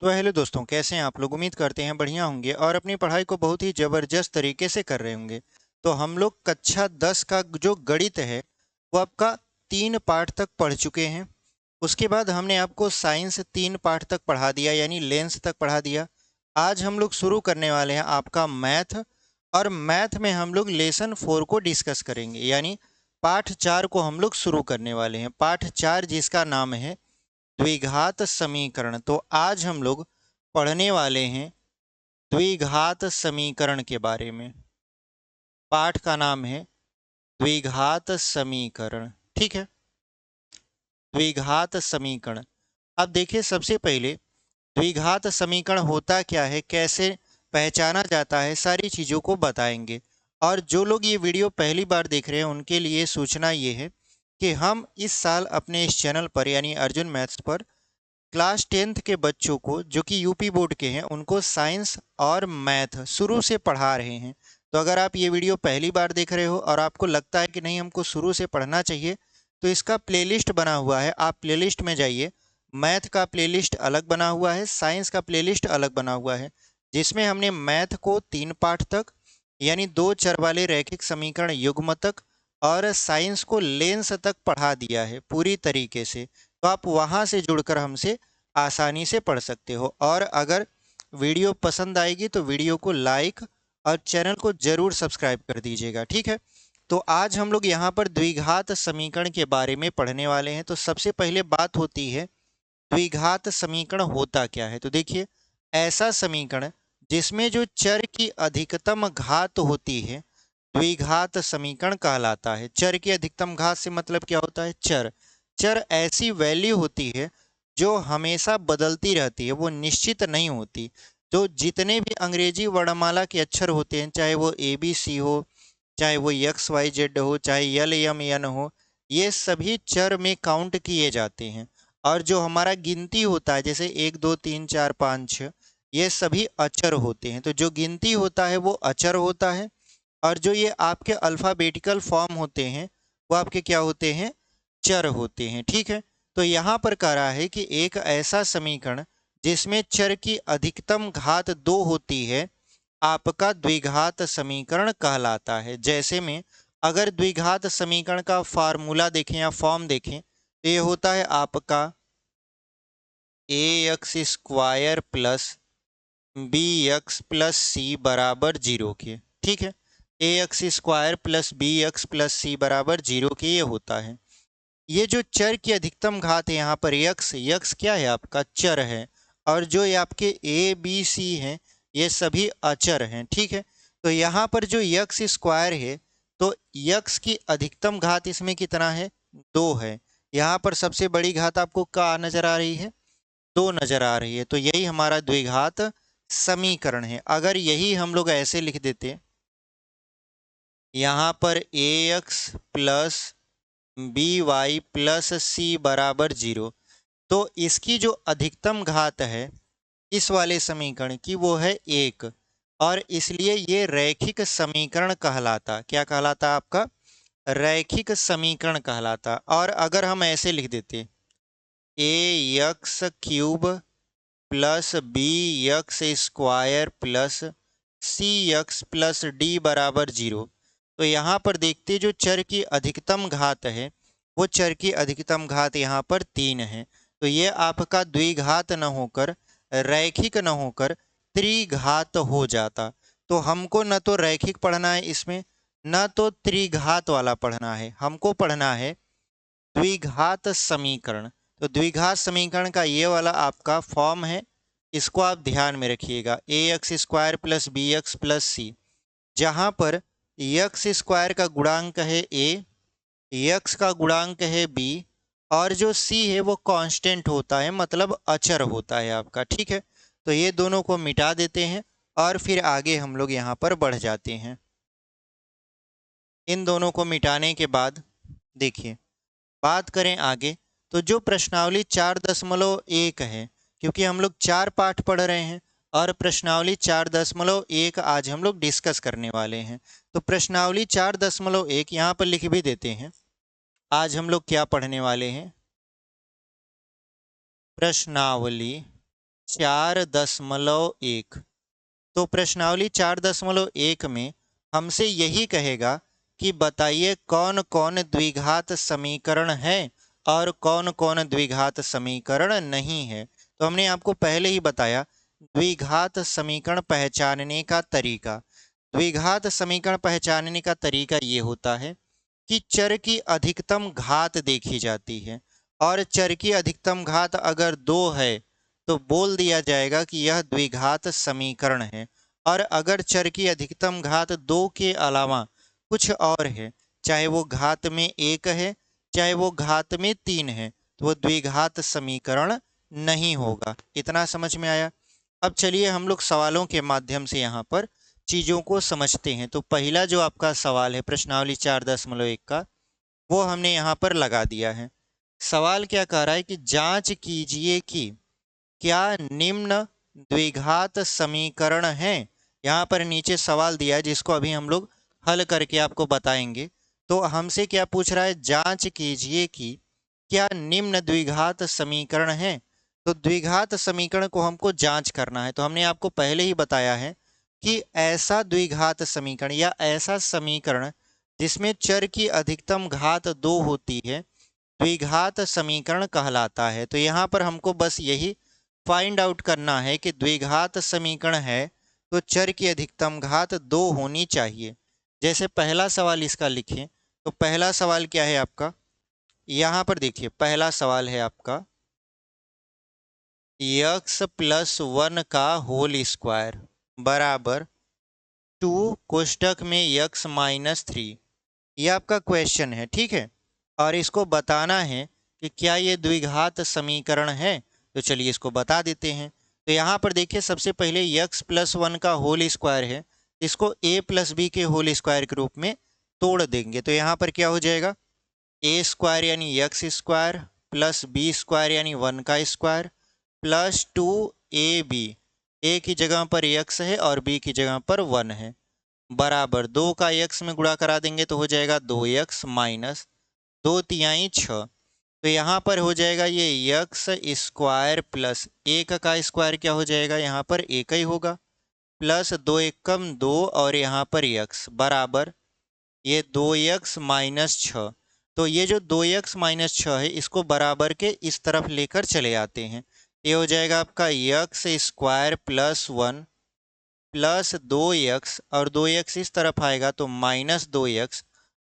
तो हेलो दोस्तों, कैसे हैं आप लोग। उम्मीद करते हैं बढ़िया होंगे और अपनी पढ़ाई को बहुत ही ज़बरदस्त तरीके से कर रहे होंगे। तो हम लोग कक्षा 10 का जो गणित है वो आपका 3 पाठ तक पढ़ चुके हैं। उसके बाद हमने आपको साइंस 3 पाठ तक पढ़ा दिया, यानी लेंस तक पढ़ा दिया। आज हम लोग शुरू करने वाले हैं आपका मैथ। और मैथ में हम लोग लेसन 4 को डिस्कस करेंगे, यानी पाठ 4 को हम लोग शुरू करने वाले हैं। पाठ 4 जिसका नाम है द्विघात समीकरण। तो आज हम लोग पढ़ने वाले हैं द्विघात समीकरण के बारे में। पाठ का नाम है द्विघात समीकरण। ठीक है, द्विघात समीकरण। अब देखिए, सबसे पहले द्विघात समीकरण होता क्या है, कैसे पहचाना जाता है, सारी चीज़ों को बताएंगे। और जो लोग ये वीडियो पहली बार देख रहे हैं उनके लिए सूचना ये है कि हम इस साल अपने इस चैनल पर यानी अर्जुन मैथ्स पर क्लास 10th के बच्चों को, जो कि यूपी बोर्ड के हैं, उनको साइंस और मैथ शुरू से पढ़ा रहे हैं। तो अगर आप ये वीडियो पहली बार देख रहे हो और आपको लगता है कि नहीं हमको शुरू से पढ़ना चाहिए, तो इसका प्लेलिस्ट बना हुआ है, आप प्लेलिस्ट में जाइए। मैथ का प्लेलिस्ट अलग बना हुआ है, साइंस का प्लेलिस्ट अलग बना हुआ है, जिसमें हमने मैथ को 3 पाठ तक यानी 2 चर वाले रैखिक समीकरण युग्म तक और साइंस को लेंस तक पढ़ा दिया है पूरी तरीके से। तो आप वहाँ से जुड़कर हमसे आसानी से पढ़ सकते हो। और अगर वीडियो पसंद आएगी तो वीडियो को लाइक और चैनल को जरूर सब्सक्राइब कर दीजिएगा। ठीक है, तो आज हम लोग यहाँ पर द्विघात समीकरण के बारे में पढ़ने वाले हैं। तो सबसे पहले बात होती है द्विघात समीकरण होता क्या है। तो देखिए, ऐसा समीकरण जिसमें जो चर की अधिकतम घात होती है द्विघात समीकरण कहलाता है। चर की अधिकतम घात से मतलब क्या होता है, चर चर ऐसी वैल्यू होती है जो हमेशा बदलती रहती है, वो निश्चित नहीं होती। तो जितने भी अंग्रेजी वर्णमाला के अक्षर होते हैं, चाहे वो ABC हो, चाहे वो XYZ हो, चाहे LMN हो, ये सभी चर में काउंट किए जाते हैं। और जो हमारा गिनती होता है, जैसे 1 2 3 4 5 6, ये सभी अचर होते हैं। तो जो गिनती होता है वो अचर होता है, और जो ये आपके अल्फ़ाबेटिकल फॉर्म होते हैं वो आपके क्या होते हैं, चर होते हैं। ठीक है, तो यहाँ पर कह रहा है कि एक ऐसा समीकरण जिसमें चर की अधिकतम घात 2 होती है आपका द्विघात समीकरण कहलाता है। जैसे में अगर द्विघात समीकरण का फार्मूला देखें या फॉर्म देखें तो ये होता है आपका AX² प्लस BX प्लस सी बराबर 0 के। ठीक है, AX² प्लस BX प्लस सी बराबर 0 के ये होता है। ये जो चर की अधिकतम घात है यहाँ पर यक्स, यक्स क्या है, आपका चर है। और जो ये आपके ABC हैं ये सभी अचर हैं। ठीक है, तो यहाँ पर जो x² है, तो यक्स की अधिकतम घात इसमें कितना है, 2 है। यहाँ पर सबसे बड़ी घात आपको क्या नजर आ रही है, 2 नजर आ रही है। तो यही हमारा द्विघात समीकरण है। अगर यही हम लोग ऐसे लिख देते, यहाँ पर AX प्लस BY प्लस सी बराबर 0, तो इसकी जो अधिकतम घात है इस वाले समीकरण की वो है 1, और इसलिए ये रैखिक समीकरण कहलाता, क्या कहलाता आपका, रैखिक समीकरण कहलाता। और अगर हम ऐसे लिख देते AX³ plus BX² plus CX plus D बराबर 0, तो यहाँ पर देखते जो चर की अधिकतम घात है वो चर की अधिकतम घात यहाँ पर 3 है। तो ये आपका द्विघात न होकर, रैखिक न होकर त्रिघात हो जाता। तो हमको न तो रैखिक पढ़ना है इसमें, न तो त्रिघात वाला पढ़ना है, हमको पढ़ना है द्विघात समीकरण। तो द्विघात समीकरण का ये वाला आपका फॉर्म है, इसको आप ध्यान में रखिएगा। AX² प्लस BX प्लस सी, जहाँ पर x² का गुणांक है A, x का गुणांक है B, और जो C है वो कांस्टेंट होता है, मतलब अचर होता है आपका। ठीक है, तो ये दोनों को मिटा देते हैं और फिर आगे हम लोग यहाँ पर बढ़ जाते हैं। इन दोनों को मिटाने के बाद देखिए, बात करें आगे, तो जो प्रश्नावली 4.1 है, क्योंकि हम लोग 4 पाठ पढ़ रहे हैं और प्रश्नावली 4.1 आज हम लोग डिस्कस करने वाले हैं। तो प्रश्नावली 4.1 यहाँ पर लिख भी देते हैं। आज हम लोग क्या पढ़ने वाले हैं, प्रश्नावली 4.1। तो प्रश्नावली 4.1 में हमसे यही कहेगा कि बताइए कौन कौन द्विघात समीकरण है और कौन कौन द्विघात समीकरण नहीं है। तो हमने आपको पहले ही बताया द्विघात समीकरण पहचानने का तरीका। द्विघात समीकरण पहचानने का तरीका ये होता है कि चर की अधिकतम घात देखी जाती है और चर की अधिकतम घात अगर 2 है तो बोल दिया जाएगा कि यह द्विघात समीकरण है। और अगर चर की अधिकतम घात 2 के अलावा कुछ और है, चाहे वो घात में 1 है चाहे वो घात में 3 है, तो वो द्विघात समीकरण नहीं होगा। इतना समझ में आया। अब चलिए हम लोग सवालों के माध्यम से यहाँ पर चीज़ों को समझते हैं। तो पहला जो आपका सवाल है प्रश्नावली 4.1 का, वो हमने यहाँ पर लगा दिया है। सवाल क्या कह रहा है कि जांच कीजिए कि क्या निम्न द्विघात समीकरण है। यहाँ पर नीचे सवाल दिया है जिसको अभी हम लोग हल करके आपको बताएंगे। तो हमसे क्या पूछ रहा है, जांच कीजिए कि क्या निम्न द्विघात समीकरण है। तो द्विघात समीकरण को हमको जांच करना है। तो हमने आपको पहले ही बताया है कि ऐसा द्विघात समीकरण या ऐसा समीकरण जिसमें चर की अधिकतम घात 2 होती है द्विघात समीकरण कहलाता है। तो यहाँ पर हमको बस यही फाइंड आउट करना है कि द्विघात समीकरण है तो चर की अधिकतम घात 2 होनी चाहिए। जैसे पहला सवाल इसका लिखें तो पहला सवाल क्या है आपका, यहाँ पर देखिए पहला सवाल है आपका x+1 का होल स्क्वायर बराबर 2 कोष्टक में x-3। ये आपका क्वेश्चन है, ठीक है। और इसको बताना है कि क्या ये द्विघात समीकरण है। तो चलिए इसको बता देते हैं। तो यहाँ पर देखिए सबसे पहले x+1 का होल स्क्वायर है, इसको a+b के होल स्क्वायर के रूप में तोड़ देंगे। तो यहाँ पर क्या हो जाएगा, a स्क्वायर यानी x² प्लस b स्क्वायर यानी 1 का स्क्वायर प्लस 2ab, a की जगह पर x है और b की जगह पर 1 है, बराबर 2 का x में गुणा करा देंगे तो हो जाएगा 2x माइनस 2×3 6। तो यहाँ पर हो जाएगा ये x² प्लस 1 का स्क्वायर क्या हो जाएगा, यहाँ पर 1 ही होगा, प्लस 2 एकम 2 और यहाँ पर x बराबर ये 2x माइनस 6। तो ये जो 2x माइनस 6 है इसको बराबर के इस तरफ लेकर चले आते हैं। ये हो जाएगा आपका x² प्लस 1 प्लस 2x और 2x इस तरफ आएगा तो माइनस 2x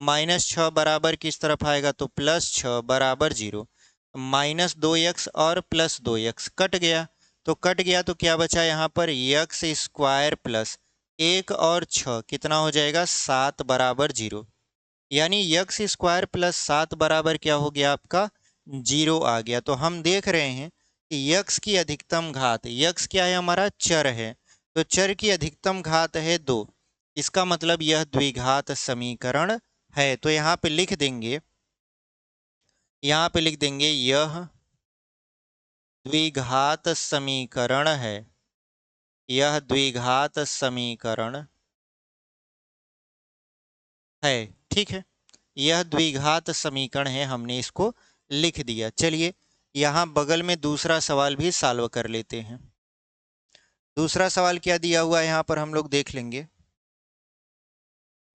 माइनस 6 बराबर किस तरफ आएगा तो प्लस 6 बराबर 0। माइनस 2x और प्लस 2x कट गया, तो कट गया तो क्या बचा यहाँ पर x² प्लस 1 और 6 कितना हो जाएगा 7 बराबर 0। यानी x² प्लस 7 बराबर क्या हो गया आपका 0 आ गया। तो हम देख रहे हैं कि x की अधिकतम घात, x क्या है हमारा चर है, तो चर की अधिकतम घात है 2, इसका मतलब यह द्विघात समीकरण है। तो यहाँ पे लिख देंगे, यहाँ पे लिख देंगे यह द्विघात समीकरण है, यह द्विघात समीकरण है, ठीक है। यह द्विघात समीकरण है, हमने इसको लिख दिया। चलिए यहाँ बगल में दूसरा सवाल भी सॉल्व कर लेते हैं। दूसरा सवाल क्या दिया हुआ है यहाँ पर हम लोग देख लेंगे।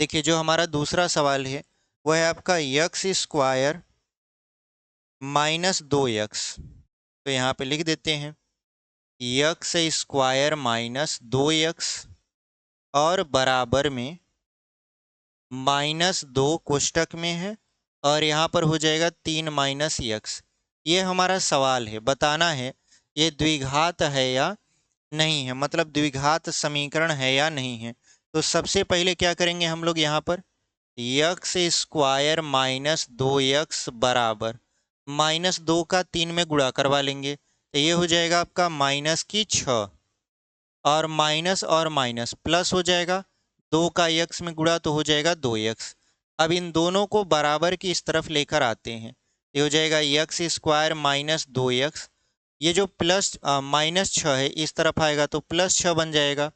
देखिए जो हमारा दूसरा सवाल है वो है आपका x² माइनस 2x। तो यहाँ पे लिख देते हैं x² माइनस 2x और बराबर में -2 कोष्टक में है और यहाँ पर हो जाएगा 3 माइनस x। ये हमारा सवाल है, बताना है ये द्विघात है या नहीं है, मतलब द्विघात समीकरण है या नहीं है। तो सबसे पहले क्या करेंगे हम लोग, यहाँ पर x² माइनस 2x बराबर -2 का 3 में गुणा करवा लेंगे। तो ये हो जाएगा आपका माइनस की 6 और माइनस प्लस हो जाएगा, 2 का x में गुणा तो हो जाएगा 2x। अब इन दोनों को बराबर की इस तरफ लेकर आते हैं, ये हो जाएगा x² माइनस 2x। ये जो प्लस -6 है इस तरफ आएगा तो +6 बन जाएगा।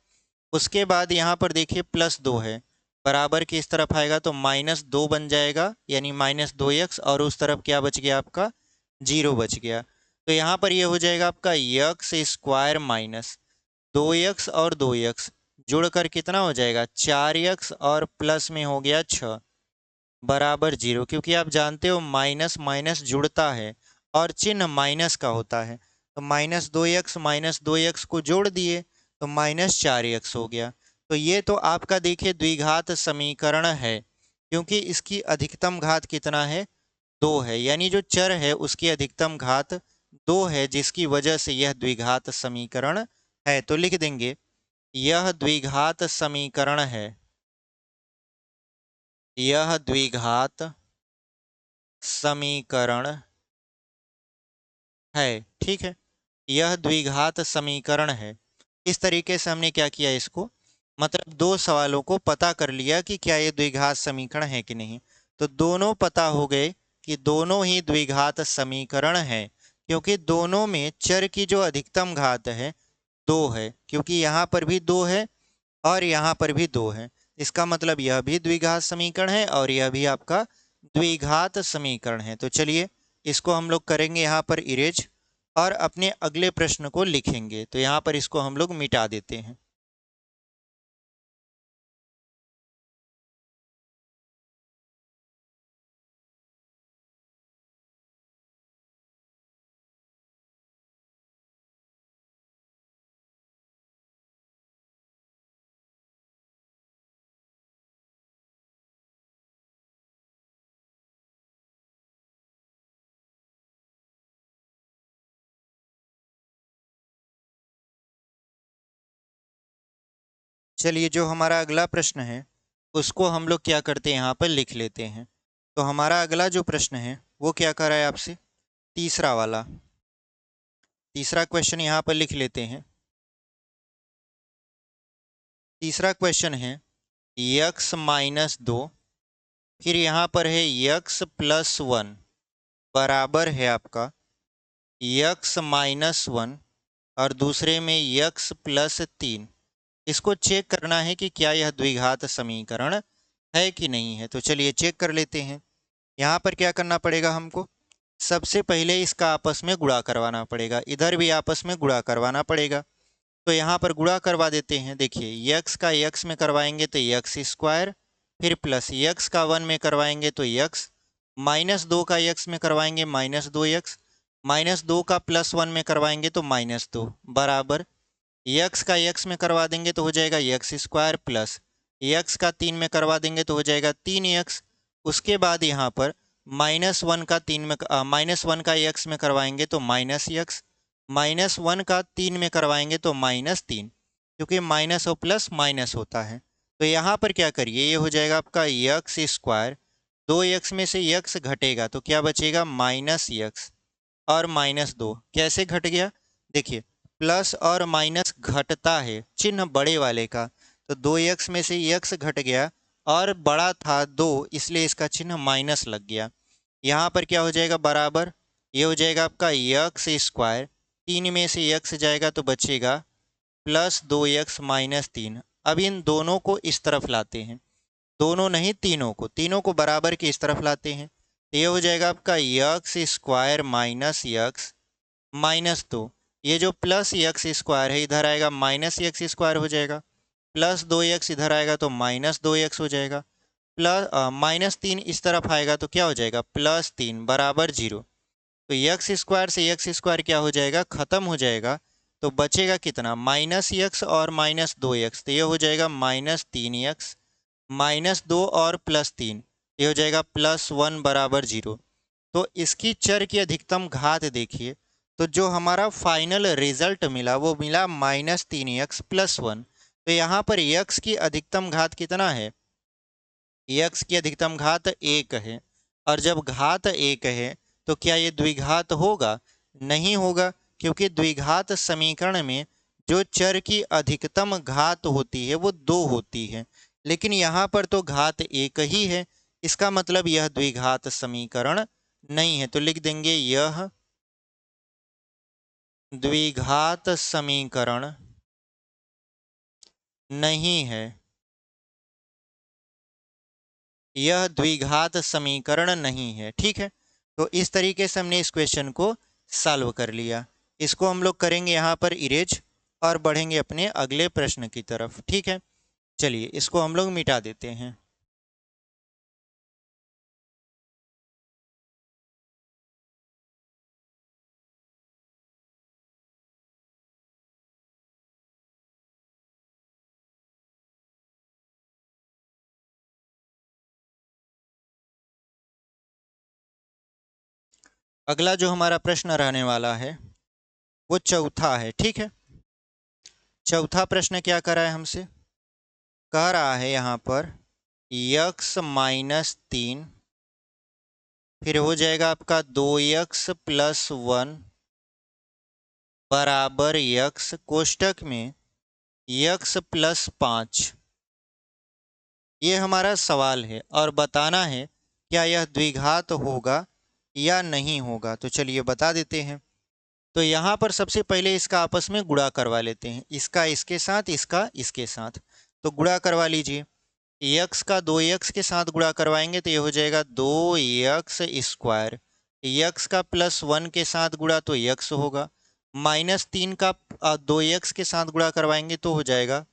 उसके बाद यहाँ पर देखिए +2 है, बराबर की इस तरफ आएगा तो -2 बन जाएगा यानी -2x और उस तरफ क्या बच गया आपका 0 बच गया। तो यहाँ पर ये हो जाएगा आपका यक्स स्क्वायर माइनस 2x और 2x जुड़कर कितना हो जाएगा 4x और प्लस में हो गया 6 बराबर 0, क्योंकि आप जानते हो माइनस माइनस जुड़ता है और चिन्ह माइनस का होता है। तो माइनस 2x को जोड़ दिए तो -4x हो गया। तो ये तो आपका देखिए द्विघात समीकरण है, क्योंकि इसकी अधिकतम घात कितना है 2 है, यानी जो चर है उसकी अधिकतम घात 2 है, जिसकी वजह से यह द्विघात समीकरण है। तो लिख देंगे यह द्विघात समीकरण है, यह द्विघात समीकरण है। ठीक है, यह द्विघात समीकरण है। इस तरीके से हमने क्या किया, इसको मतलब दो सवालों को पता कर लिया कि क्या ये द्विघात समीकरण है कि नहीं। तो दोनों पता हो गए कि दोनों ही द्विघात समीकरण है, क्योंकि दोनों में चर की जो अधिकतम घात है 2 है, क्योंकि यहाँ पर भी 2 है और यहाँ पर भी 2 है। इसका मतलब यह भी द्विघात समीकरण है और यह भी आपका द्विघात समीकरण है। तो चलिए इसको हम लोग करेंगे यहाँ पर इरेज और अपने अगले प्रश्न को लिखेंगे। तो यहाँ पर इसको हम लोग मिटा देते हैं। चलिए जो हमारा अगला प्रश्न है उसको हम लोग क्या करते हैं, यहाँ पर लिख लेते हैं। तो हमारा अगला जो प्रश्न है वो क्या कर रहा है आपसे, तीसरा वाला, तीसरा क्वेश्चन यहाँ पर लिख लेते हैं। तीसरा क्वेश्चन है x-2, फिर यहाँ पर है x+1 बराबर है आपका x-1 और दूसरे में x+3। इसको चेक करना है कि क्या यह द्विघात समीकरण है कि नहीं है। तो चलिए चेक कर लेते हैं। यहाँ पर क्या करना पड़ेगा हमको, सबसे पहले इसका आपस में गुणा करवाना पड़ेगा, इधर भी आपस में गुणा करवाना पड़ेगा। तो यहाँ पर गुणा करवा देते हैं। देखिए यक्स का यक्स में करवाएंगे तो यक्स स्क्वायर, फिर प्लस यक्स का 1 में करवाएंगे तो यक्स, -2 का यक्स में करवाएंगे -2x, -2 का +1 में करवाएंगे तो -2 बराबर यक्स का यक्स में करवा देंगे तो हो जाएगा यक्स स्क्वायर, प्लस यक्स का 3 में करवा देंगे तो हो जाएगा 3x। उसके बाद यहाँ पर -1 का 3 में -1 का यक्स में करवाएंगे तो -x, -1 का 3 में करवाएंगे तो -3, क्योंकि माइनस और प्लस माइनस होता है। तो यहाँ पर क्या करिए, ये हो जाएगा आपका यक्स स्क्वायर, 2x में से यक्स घटेगा तो क्या बचेगा -x और -2 कैसे घट गया, देखिए प्लस और माइनस घटता है चिन्ह बड़े वाले का, तो 2x में से x घट गया और बड़ा था 2 इसलिए इसका चिन्ह माइनस लग गया। यहाँ पर क्या हो जाएगा बराबर, ये हो जाएगा आपका यक्स स्क्वायर, 3 में से x जाएगा तो बचेगा +2x -3। अब इन दोनों को इस तरफ लाते हैं, दोनों नहीं तीनों को बराबर के इस तरफ लाते हैं। तो ये हो जाएगा आपका यक्स स्क्वायर -2, ये जो प्लस यक्स स्क्वायर है इधर आएगा -x स्क्वायर हो जाएगा, +2x इधर आएगा तो -2x हो जाएगा, प्लस -3 इस तरफ आएगा तो क्या हो जाएगा +3 बराबर 0। तो यक्स स्क्वायर से यक्स स्क्वायर क्या हो जाएगा, खत्म हो जाएगा। तो बचेगा कितना, -x और -2x, तो ये हो जाएगा -3x, -2 और +3, ये हो जाएगा +1 बराबर 0। तो इसकी चर की अधिकतम घात देखिए, तो जो हमारा फाइनल रिजल्ट मिला वो मिला -3x+1। तो यहाँ पर x की अधिकतम घात कितना है, x की अधिकतम घात 1 है, और जब घात 1 है तो क्या ये द्विघात होगा, नहीं होगा, क्योंकि द्विघात समीकरण में जो चर की अधिकतम घात होती है वो 2 होती है, लेकिन यहाँ पर तो घात 1 ही है, इसका मतलब यह द्विघात समीकरण नहीं है। तो लिख देंगे यह द्विघात समीकरण नहीं है, यह द्विघात समीकरण नहीं है। ठीक है, तो इस तरीके से हमने इस क्वेश्चन को सॉल्व कर लिया। इसको हम लोग करेंगे यहाँ पर इरेज और बढ़ेंगे अपने अगले प्रश्न की तरफ। ठीक है, चलिए इसको हम लोग मिटा देते हैं। अगला जो हमारा प्रश्न रहने वाला है वो चौथा है। ठीक है, चौथा प्रश्न क्या करा है हमसे, कह रहा है यहाँ पर यक्स माइनस 3, फिर हो जाएगा आपका 2x+1 बराबर यक्स कोष्टक में x+5। ये हमारा सवाल है और बताना है क्या यह द्विघात होगा या नहीं होगा। तो चलिए बता देते हैं। तो यहाँ पर सबसे पहले इसका आपस में गुणा करवा लेते हैं, इसका इसके साथ, इसका इसके साथ। तो गुणा करवा लीजिए। यक्स का 2x के साथ गुणा करवाएंगे तो ये हो जाएगा 2x²। यक्स का +1 के साथ गुणा तो यक्स होगा। -3 का 2x के साथ गुणा करवाएंगे तो हो जाएगा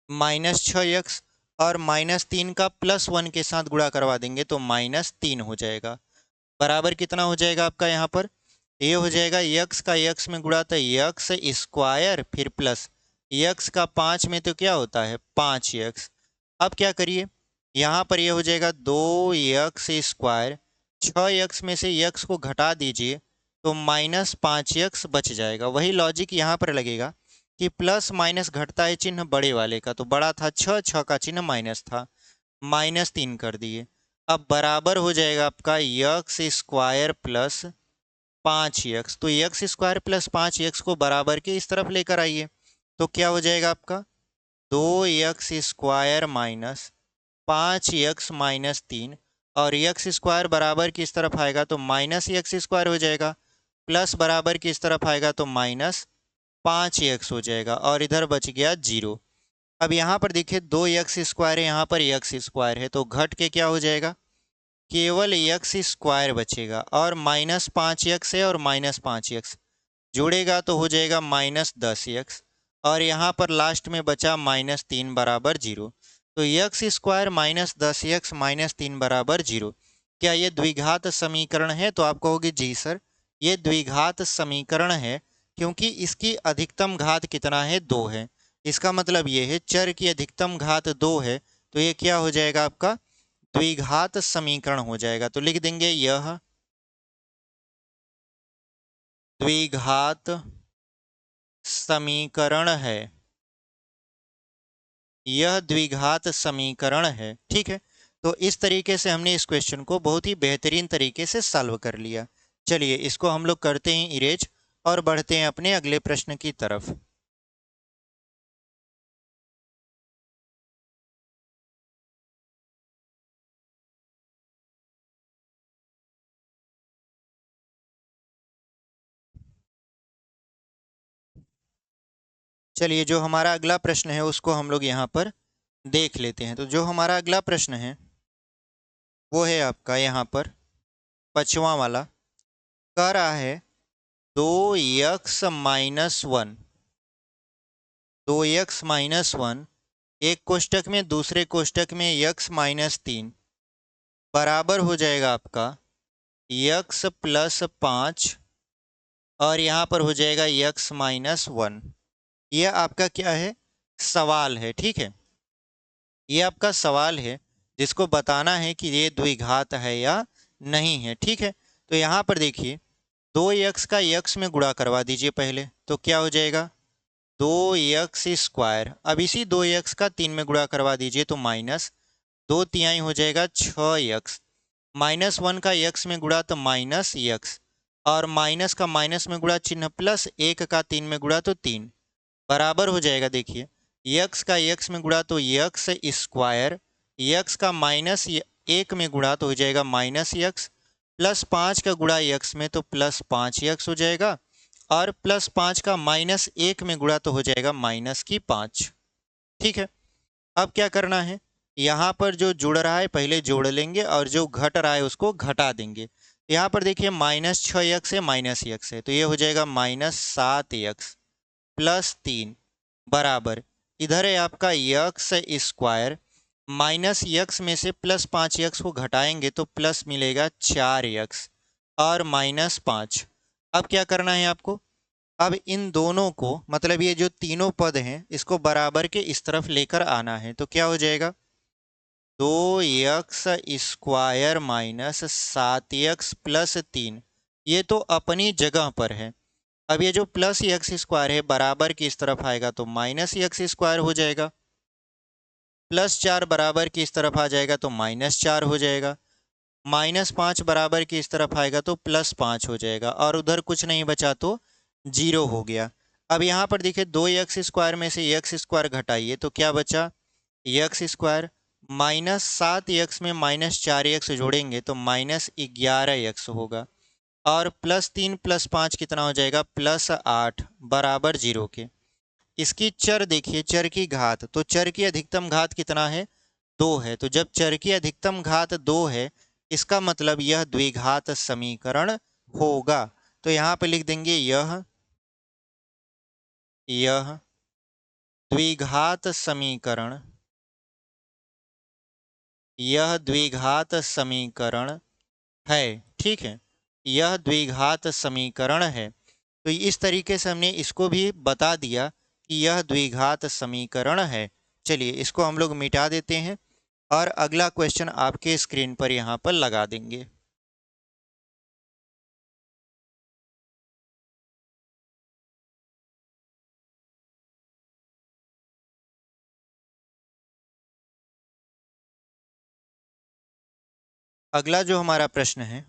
-6x, और -3 का +1 के साथ गुणा करवा देंगे तो -3 हो जाएगा। बराबर कितना हो जाएगा आपका यहाँ पर, ये हो जाएगा यक्स का यक्स में गुणा तो x², फिर प्लस यक्स का 5 में तो क्या होता है 5x। अब क्या करिए, यहाँ पर ये हो जाएगा 2x², 6x में से x को घटा दीजिए तो -5x बच जाएगा। वही लॉजिक यहाँ पर लगेगा कि प्लस माइनस घटता है चिन्ह बड़े वाले का, तो बड़ा था 6, 6 का चिन्ह माइनस था, -3 कर दिए। अब बराबर हो जाएगा आपका x² प्लस 5x। तो x² प्लस 5x को बराबर के इस तरफ लेकर आइए तो क्या हो जाएगा आपका 2x² माइनस 5x माइनस 3, और x² बराबर की इस तरफ आएगा तो -x² हो जाएगा, प्लस बराबर की इस तरफ आएगा तो -5x हो जाएगा, और इधर बच गया 0। अब यहाँ पर देखिए 2x² है, यहाँ पर x² है, तो घट के क्या हो जाएगा, केवल x² बचेगा, और -5x है और -5x जोड़ेगा तो हो जाएगा -10x, और यहाँ पर लास्ट में बचा -3 बराबर 0। तो x² -10x -3 बराबर 0। क्या ये द्विघात समीकरण है, तो आप कहोगे जी सर ये द्विघात समीकरण है, क्योंकि इसकी अधिकतम घात कितना है 2 है। इसका मतलब ये है चर की अधिकतम घात 2 है, तो ये क्या हो जाएगा आपका द्विघात समीकरण हो जाएगा। तो लिख देंगे यह द्विघात समीकरण है, यह द्विघात समीकरण है। ठीक है, तो इस तरीके से हमने इस क्वेश्चन को बहुत ही बेहतरीन तरीके से सॉल्व कर लिया। चलिए इसको हम लोग करते हैं इरेज और बढ़ते हैं अपने अगले प्रश्न की तरफ। चलिए जो हमारा अगला प्रश्न है उसको हम लोग यहाँ पर देख लेते हैं। तो जो हमारा अगला प्रश्न है वो है आपका यहाँ पर 5वां वाला, कह रहा है 2x-1, 2x-1 एक कोष्टक में दूसरे कोष्टक में x-3 बराबर हो जाएगा आपका x+5, और यहाँ पर हो जाएगा x-1। यह आपका क्या है, सवाल है। ठीक है, ये आपका सवाल है जिसको बताना है कि ये द्विघात है या नहीं है। ठीक है, तो यहाँ पर देखिए 2x का x में गुणा करवा दीजिए पहले, तो क्या हो जाएगा 2x²। अब इसी 2x का 3 में गुणा करवा दीजिए तो -2×3 हो जाएगा 6x, -1 का x में गुणा तो -x, और माइनस का माइनस में गुणा चिन्ह प्लस, 1 का 3 में गुणा तो 3 बराबर हो जाएगा। देखिए x का x में गुणा तो x², x का -1 में गुणा तो हो जाएगा -x, +5 का गुणा x में तो +5x हो जाएगा, और +5 का -1 में गुणा तो हो जाएगा -5। ठीक है, अब क्या करना है, यहाँ पर जो जुड़ रहा है पहले जोड़ लेंगे और जो घट रहा है उसको घटा देंगे। यहाँ पर देखिए -6x है -x है, तो ये हो जाएगा -7x प्लस 3 बराबर, इधर है आपका यक्स स्क्वायर, माइनस यक्स में से +5 यक्स को घटाएंगे तो प्लस मिलेगा 4 यक्स और -5। अब क्या करना है आपको, अब इन दोनों को, मतलब ये जो तीनों पद हैं, इसको बराबर के इस तरफ लेकर आना है। तो क्या हो जाएगा, 2 यक्स स्क्वायर -7 यक्स प्लस 3, ये तो अपनी जगह पर है। अब ये जो प्लस यक्स स्क्वायर है बराबर की इस तरफ आएगा तो -यक्स स्क्वायर हो जाएगा, +4 बराबर की इस तरफ आ जाएगा तो -4 हो जाएगा, -5 बराबर की इस तरफ आएगा तो +5 हो जाएगा, और उधर कुछ नहीं बचा तो 0 हो गया। अब यहाँ पर देखिए 2 यक्स स्क्वायर में से यक्स स्क्वायर घटाइए तो क्या बचा, यक्स स्क्वायर, -7 यक्स में -4 यक्स जोड़ेंगे तो -11 यक्स होगा, और +3 + 5 कितना हो जाएगा, +8 बराबर 0 के। इसकी चर देखिए, चर की घात, तो चर की अधिकतम घात कितना है, 2 है। तो जब चर की अधिकतम घात 2 है, इसका मतलब यह द्विघात समीकरण होगा। तो यहाँ पे लिख देंगे यह द्विघात समीकरण, यह द्विघात समीकरण है। ठीक है, यह द्विघात समीकरण है। तो इस तरीके से हमने इसको भी बता दिया कि यह द्विघात समीकरण है। चलिए इसको हम लोग मिटा देते हैं और अगला क्वेश्चन आपके स्क्रीन पर यहाँ पर लगा देंगे। अगला जो हमारा प्रश्न है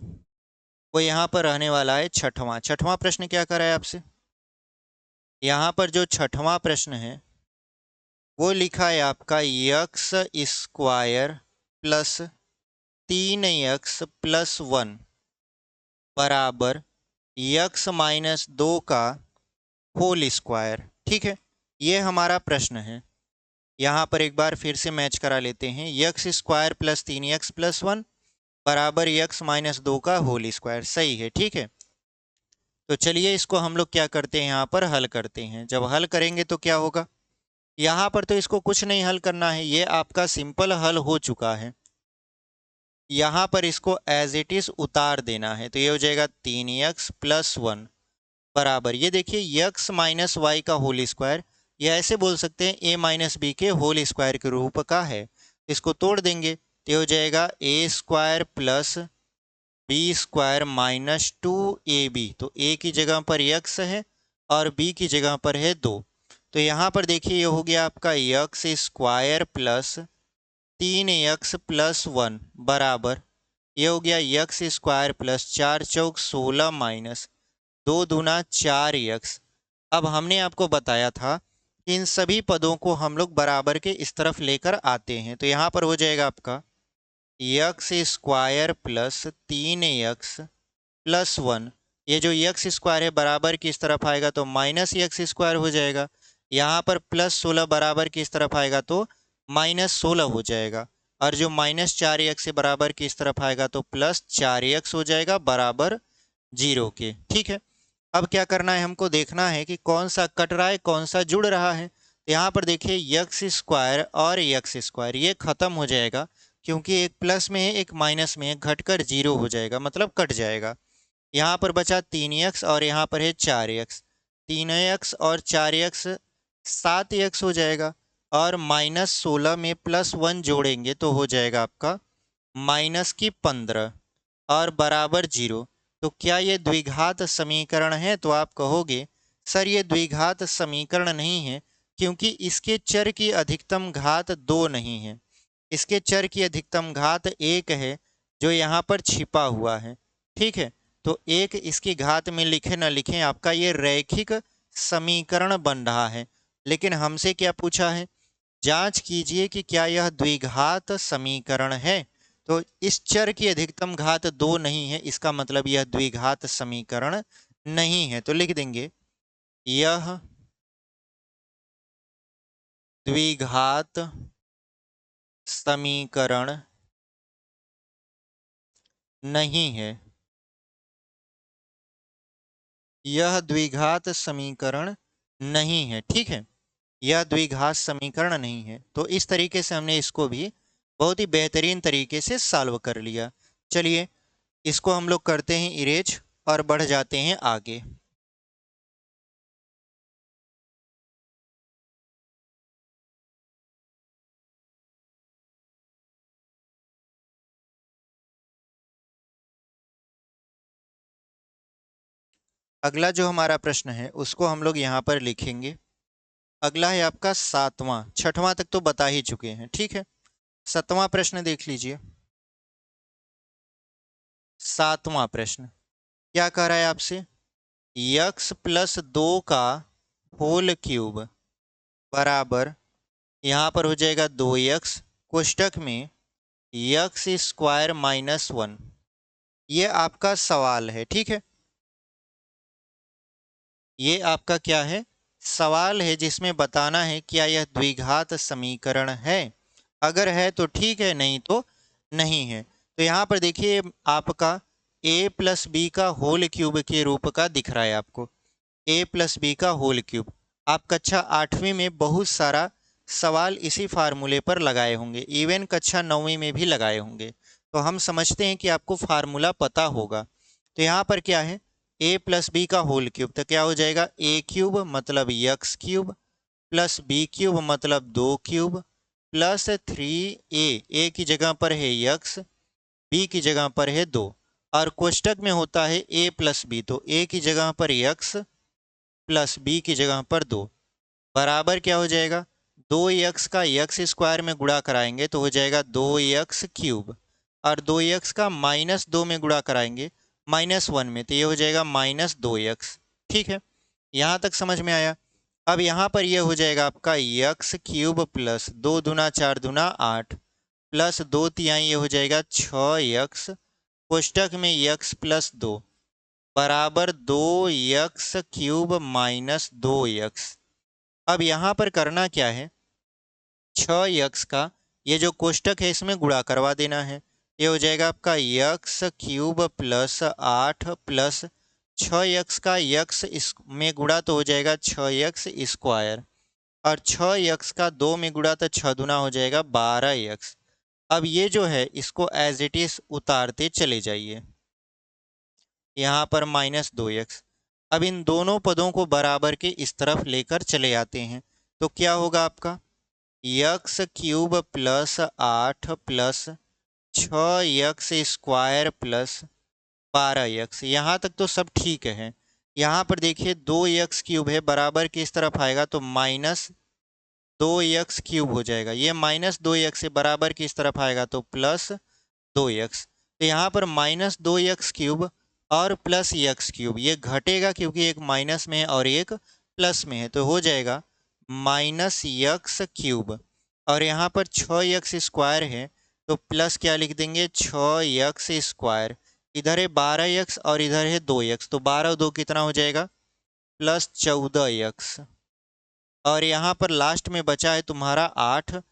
वो यहाँ पर रहने वाला है छठवां। छठवां प्रश्न क्या कर रहा है आपसे, यहाँ पर जो छठवां प्रश्न है वो लिखा है आपका यक्स स्क्वायर प्लस 3 यक्स + 1 बराबर यक्स - 2 का होल स्क्वायर। ठीक है, ये हमारा प्रश्न है। यहाँ पर एक बार फिर से मैच करा लेते हैं, यक्स स्क्वायर प्लस 3 यक्स + 1 बराबर यक्स - 2 का होल स्क्वायर। सही है, ठीक है। तो चलिए इसको हम लोग क्या करते हैं, यहाँ पर हल करते हैं। जब हल करेंगे तो क्या होगा, यहाँ पर तो इसको कुछ नहीं हल करना है, ये आपका सिंपल हल हो चुका है। यहाँ पर इसको एज इट इज उतार देना है, तो ये हो जाएगा 3 यक्स + 1 बराबर, ये देखिए यक्स - वाई का होल स्क्वायर, या ऐसे बोल सकते हैं a - b के होल स्क्वायर के रूप का है। इसको तोड़ देंगे तो ये हो जाएगा a² + b² - 2ab, तो a की जगह पर यक्स है और b की जगह पर है 2। तो यहाँ पर देखिए ये हो गया आपका यक्स स्क्वायर प्लस 3 यक्स + 1 बराबर, ये हो गया x square plus 4 × 4 = 16 minus 2 × 4 x. अब हमने आपको बताया था कि इन सभी पदों को हम लोग बराबर के इस तरफ लेकर आते हैं। तो यहाँ पर हो जाएगा आपका यक्स स्क्वायर प्लस 3 यक्स + 1, ये जो यक्स स्क्वायर है बराबर की इस तरफ आएगा तो -यक्स स्क्वायर हो जाएगा, यहाँ पर +16 बराबर की इस तरफ आएगा तो -16 हो जाएगा, और जो -4 यक्स से बराबर की इस तरफ आएगा तो +4 यक्स हो जाएगा बराबर 0 के। ठीक है, अब क्या करना है, हमको देखना है कि कौन सा कट रहा है कौन सा जुड़ रहा है। तो यहाँ पर देखिए यक्स स्क्वायर और यक्स स्क्वायर ये खत्म हो जाएगा, क्योंकि एक प्लस में है एक माइनस में है, घटकर 0 हो जाएगा, मतलब कट जाएगा। यहाँ पर बचा 3 यक्स और यहाँ पर है 4 यक्स, 3 यक्स और 4 यक्स 7 यक्स हो जाएगा, और -16 में +1 जोड़ेंगे तो हो जाएगा आपका -15 और बराबर 0। तो क्या ये द्विघात समीकरण है, तो आप कहोगे सर ये द्विघात समीकरण नहीं है, क्योंकि इसके चर की अधिकतम घात 2 नहीं है, इसके चर की अधिकतम घात 1 है जो यहाँ पर छिपा हुआ है। ठीक है, तो एक इसकी घात में लिखे न लिखें, आपका ये रैखिक समीकरण बन रहा है। लेकिन हमसे क्या पूछा है, जांच कीजिए कि क्या यह द्विघात समीकरण है। तो इस चर की अधिकतम घात 2 नहीं है, इसका मतलब यह द्विघात समीकरण नहीं है। तो लिख देंगे यह द्विघात समीकरण नहीं है। यह द्विघात समीकरण नहीं है। ठीक है, यह द्विघात समीकरण नहीं है। तो इस तरीके से हमने इसको भी बहुत ही बेहतरीन तरीके से सॉल्व कर लिया। चलिए इसको हम लोग करते हैं इरेज और बढ़ जाते हैं आगे। अगला जो हमारा प्रश्न है उसको हम लोग यहाँ पर लिखेंगे। अगला है आपका सातवां, छठवां तक तो बता ही चुके हैं। ठीक है, सातवां प्रश्न देख लीजिए। सातवां प्रश्न क्या कह रहा है आपसे, यक्स प्लस 2 का होल क्यूब बराबर, यहाँ पर हो जाएगा 2x कोष्टक में यक्स स्क्वायर माइनस 1। ये आपका सवाल है। ठीक है, ये आपका क्या है, सवाल है, जिसमें बताना है क्या यह द्विघात समीकरण है। अगर है तो ठीक है, नहीं तो नहीं है। तो यहाँ पर देखिए आपका a प्लस बी का होल क्यूब के रूप का दिख रहा है आपको, a प्लस बी का होल क्यूब। आप कक्षा 8वीं में बहुत सारा सवाल इसी फार्मूले पर लगाए होंगे, इवन कक्षा 9वीं में भी लगाए होंगे। तो हम समझते हैं कि आपको फार्मूला पता होगा। तो यहाँ पर क्या है, a प्लस बी का होल क्यूब, तो क्या हो जाएगा, a क्यूब मतलब x cube plus B cube मतलब 2 क्यूब प्लस 3a, a की जगह पर है यक्स, बी की जगह पर है 2, और कोष्टक में होता है a प्लस बी, तो a की जगह पर यक्स प्लस बी की जगह पर 2 बराबर क्या हो जाएगा, 2x का यक्स स्क्वायर में गुणा कराएंगे तो हो जाएगा 2x क्यूब, और 2x का -2 में गुणा कराएंगे -1 में, तो ये हो जाएगा -2x। ठीक है, यहाँ तक समझ में आया। अब यहाँ पर ये हो जाएगा आपका यक्स क्यूब प्लस 2 दूना 4 दूना 8 प्लस 2 तिहाई, ये हो जाएगा 6x कोष्टक में यक्स प्लस 2 बराबर 2x क्यूब माइनस 2x। अब यहाँ पर करना क्या है, 6x का ये जो कोष्टक है इसमें गुणा करवा देना है। ये हो जाएगा आपका x cube plus 8 plus 6x का यक्स इस में गुणा तो हो जाएगा 6x स्क्वायर, और 6x का 2 में गुणा तो 6 दूना हो जाएगा 12x। अब ये जो है इसको एज इट इज उतारते चले जाइए, यहाँ पर -2x। अब इन दोनों पदों को बराबर के इस तरफ लेकर चले आते हैं, तो क्या होगा आपका, x cube plus 8 plus 6x square plus 12x। यहाँ तक तो सब ठीक है। यहाँ पर देखिए 2x क्यूब है, बराबर की इस तरफ आएगा तो -2x क्यूब हो जाएगा, ये -2x से बराबर की इस तरफ आएगा तो +2x। तो यहाँ पर -2x क्यूब और प्लस यक्स क्यूब ये घटेगा, क्योंकि एक माइनस में है और एक प्लस में है, तो हो जाएगा -x क्यूब, और यहाँ पर 6x स्क्वायर है तो प्लस क्या लिख देंगे, 6x स्क्वायर। इधर है 12x और इधर है 2x, तो 12 2 कितना हो जाएगा, +14x। और यहाँ पर लास्ट में बचा है तुम्हारा 8,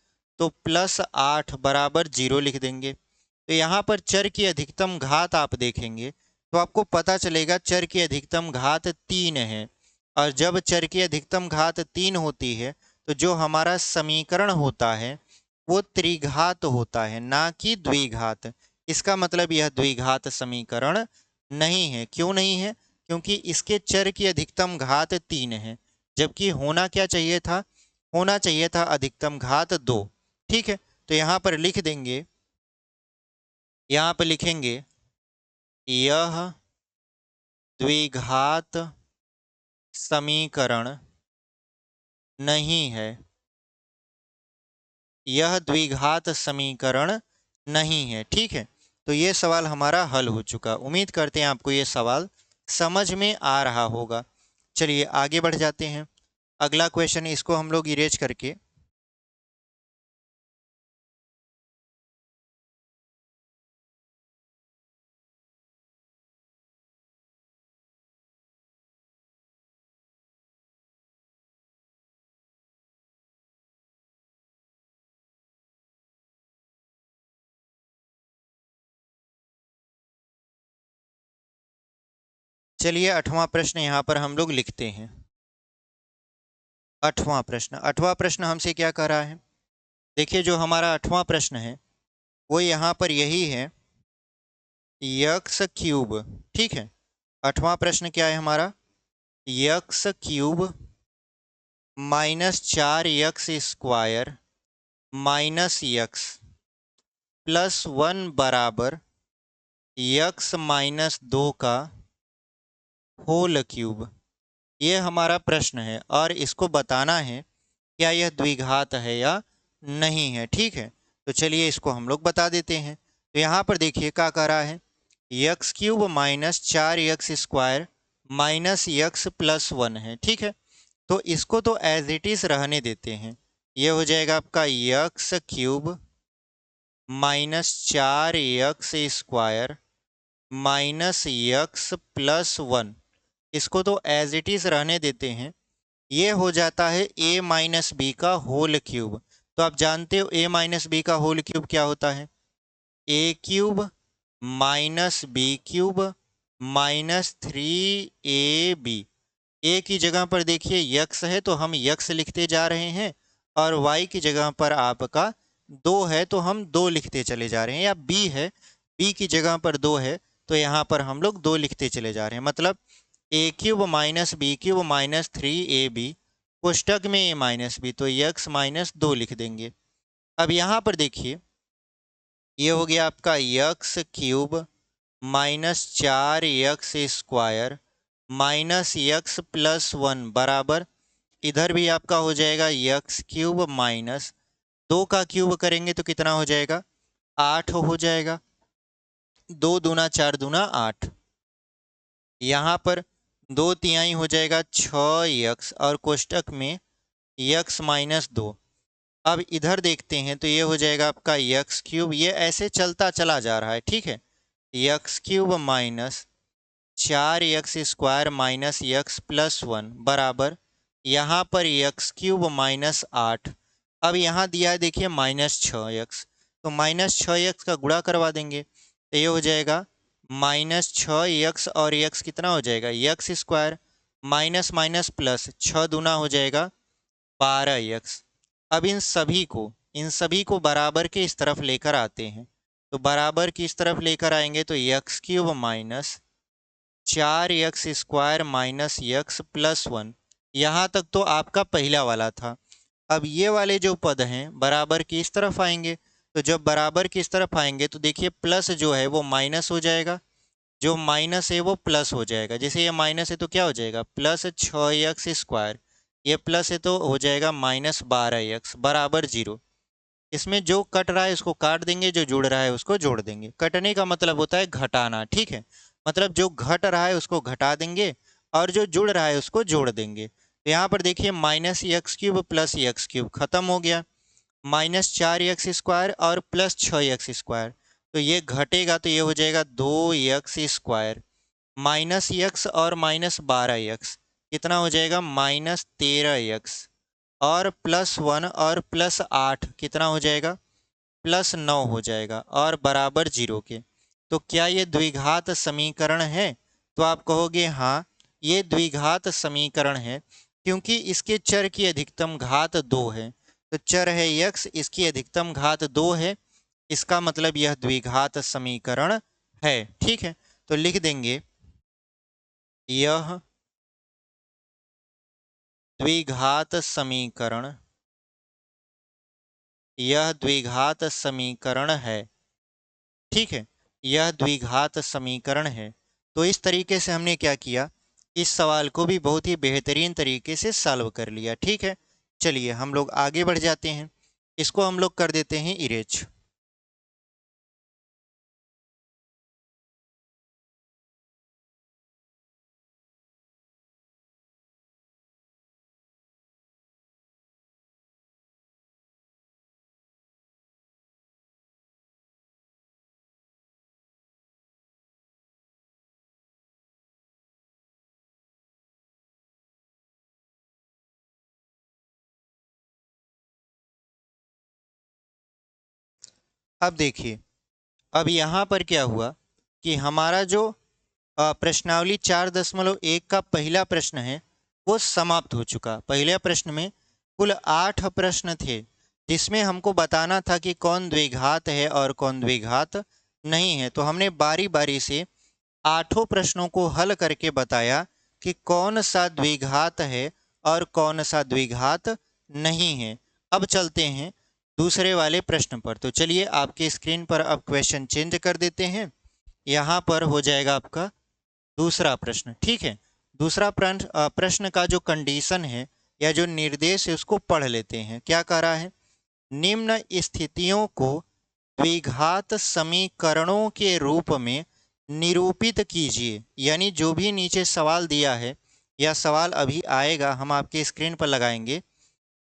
तो +8 बराबर 0 लिख देंगे। तो यहाँ पर चर की अधिकतम घात आप देखेंगे तो आपको पता चलेगा चर की अधिकतम घात 3 है, और जब चर की अधिकतम घात 3 होती है तो जो हमारा समीकरण होता है वो त्रिघात होता है, ना कि द्विघात। इसका मतलब यह द्विघात समीकरण नहीं है। क्यों नहीं है, क्योंकि इसके चर की अधिकतम घात 3 है, जबकि होना क्या चाहिए था, होना चाहिए था अधिकतम घात 2। ठीक है, तो यहाँ पर लिख देंगे, यहाँ पर लिखेंगे यह द्विघात समीकरण नहीं है, यह द्विघात समीकरण नहीं है। ठीक है, तो ये सवाल हमारा हल हो चुका। उम्मीद करते हैं आपको ये सवाल समझ में आ रहा होगा। चलिए आगे बढ़ जाते हैं। अगला क्वेश्चन, इसको हम लोग इरेज करके चलिए 8वां प्रश्न यहाँ पर हम लोग लिखते हैं। 8वां प्रश्न हमसे क्या कह रहा है? देखिए जो हमारा 8वां प्रश्न है वो यहाँ पर यही है, यक्स क्यूब। ठीक है, 8वां प्रश्न क्या है हमारा? X cube -4 x² minus x +1 बराबर x-2 का होल क्यूब। ये हमारा प्रश्न है और इसको बताना है क्या यह द्विघात है या नहीं है। ठीक है, तो चलिए इसको हम लोग बता देते हैं। तो यहाँ पर देखिए क्या कह रहा है, x³ -4 x² माइनस यक्स +1 है। ठीक है, तो इसको तो एज इट इज रहने देते हैं। ये हो जाएगा आपका x³ -4 x² माइनस यक्स +1। इसको तो एज इट इज रहने देते हैं। ये हो जाता है a माइनस बी का होल क्यूब। तो आप जानते हो a माइनस बी का होल क्यूब क्या होता है? a³ -b³ -3ab। a की जगह पर देखिए यक्स है तो हम यक्स लिखते जा रहे हैं, और y की जगह पर आपका 2 है तो हम 2 लिखते चले जा रहे हैं, या b है, b की जगह पर 2 है तो यहाँ पर हम लोग 2 लिखते चले जा रहे हैं। मतलब a³ -b³ -3ab कोष्टक में a माइनस बी, तो x-2 लिख देंगे। अब यहाँ पर देखिए ये हो गया आपका x³ -4 x² माइनस यक्स +1 बराबर, इधर भी आपका हो जाएगा x³ माइनस 2 का क्यूब करेंगे तो कितना हो जाएगा? 8 हो जाएगा। 2 दूना 4 दूना 8। यहाँ पर 2 तिहाई हो जाएगा 6x और कोष्टक में x-2। अब इधर देखते हैं तो ये हो जाएगा आपका x³, ये ऐसे चलता चला जा रहा है। ठीक है, x³ -4 x² माइनस यक्स +1 बराबर, यहाँ पर x³ -8। अब यहाँ दिया है देखिए -6x, तो -6x का गुणा करवा देंगे तो ये हो जाएगा -6x और x कितना हो जाएगा? x² माइनस माइनस प्लस 6 दूना हो जाएगा 12x। अब इन सभी को बराबर के इस तरफ लेकर आते हैं। तो बराबर की इस तरफ लेकर आएंगे तो x³ -4 x² माइनस यक्स +1। यहाँ तक तो आपका पहला वाला था। अब ये वाले जो पद हैं बराबर की इस तरफ आएंगे, तो जब बराबर की इस तरफ आएंगे तो देखिए प्लस जो है वो माइनस हो जाएगा, जो माइनस है वो प्लस हो जाएगा। जैसे ये माइनस है तो क्या हो जाएगा? +6 x²। ये प्लस है तो हो जाएगा -12x बराबर 0। इसमें जो कट रहा है उसको काट देंगे, जो जुड़ रहा है उसको जोड़ देंगे। कटने का मतलब होता है घटाना। ठीक है, मतलब जो घट रहा है उसको घटा देंगे और जो जुड़ रहा है उसको जोड़ देंगे। तो यहाँ पर देखिए -x³ + x³ खत्म हो गया, -4 x² और +6 x²। तो ये घटेगा तो ये हो जाएगा 2x², माइनस यक्स और -12x कितना हो जाएगा? -13x, और +1 और +8 कितना हो जाएगा? +9 हो जाएगा, और बराबर 0 के। तो क्या ये द्विघात समीकरण है? तो आप कहोगे हाँ, ये द्विघात समीकरण है, क्योंकि इसके चर की अधिकतम घात 2 है। तो चर है x, इसकी अधिकतम घात 2 है, इसका मतलब यह द्विघात समीकरण है। ठीक है, तो लिख देंगे यह द्विघात समीकरण, यह द्विघात समीकरण है। ठीक है, यह द्विघात समीकरण है। तो इस तरीके से हमने क्या किया, इस सवाल को भी बहुत ही बेहतरीन तरीके से सॉल्व कर लिया। ठीक है, चलिए हम लोग आगे बढ़ जाते हैं। इसको हम लोग कर देते हैं इरेज। अब देखिए, अब यहाँ पर क्या हुआ कि हमारा जो प्रश्नावली 4.1 का पहला प्रश्न है वो समाप्त हो चुका। पहले प्रश्न में कुल 8 प्रश्न थे जिसमें हमको बताना था कि कौन द्विघात है और कौन द्विघात नहीं है। तो हमने बारी बारी से 8 प्रश्नों को हल करके बताया कि कौन सा द्विघात है और कौन सा द्विघात नहीं है। अब चलते हैं दूसरे वाले प्रश्न पर। तो चलिए आपके स्क्रीन पर अब क्वेश्चन चेंज कर देते हैं। यहाँ पर हो जाएगा आपका दूसरा प्रश्न। ठीक है, दूसरा प्रश्न का जो कंडीशन है या जो निर्देश है उसको पढ़ लेते हैं। क्या कह रहा है? निम्न स्थितियों को द्विघात समीकरणों के रूप में निरूपित कीजिए। यानी जो भी नीचे सवाल दिया है या सवाल अभी आएगा हम आपके स्क्रीन पर लगाएंगे,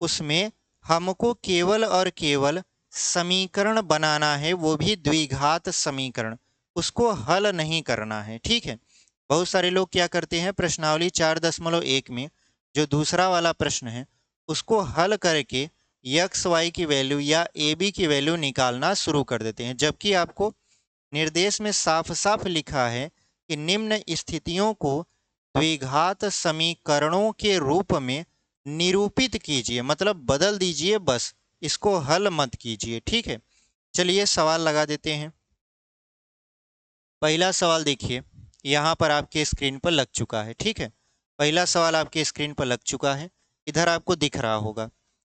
उसमें हमको केवल और केवल समीकरण बनाना है, वो भी द्विघात समीकरण, उसको हल नहीं करना है। ठीक है, बहुत सारे लोग क्या करते हैं, प्रश्नावली 4.1 में जो दूसरा वाला प्रश्न है उसको हल करके यक्स वाई की वैल्यू या ए बी की वैल्यू निकालना शुरू कर देते हैं, जबकि आपको निर्देश में साफ साफ लिखा है कि निम्न स्थितियों को द्विघात समीकरणों के रूप में निरूपित कीजिए, मतलब बदल दीजिए, बस इसको हल मत कीजिए। ठीक है, चलिए सवाल लगा देते हैं। पहला सवाल देखिए यहाँ पर आपके स्क्रीन पर लग चुका है। ठीक है, पहला सवाल आपके स्क्रीन पर लग चुका है, इधर आपको दिख रहा होगा।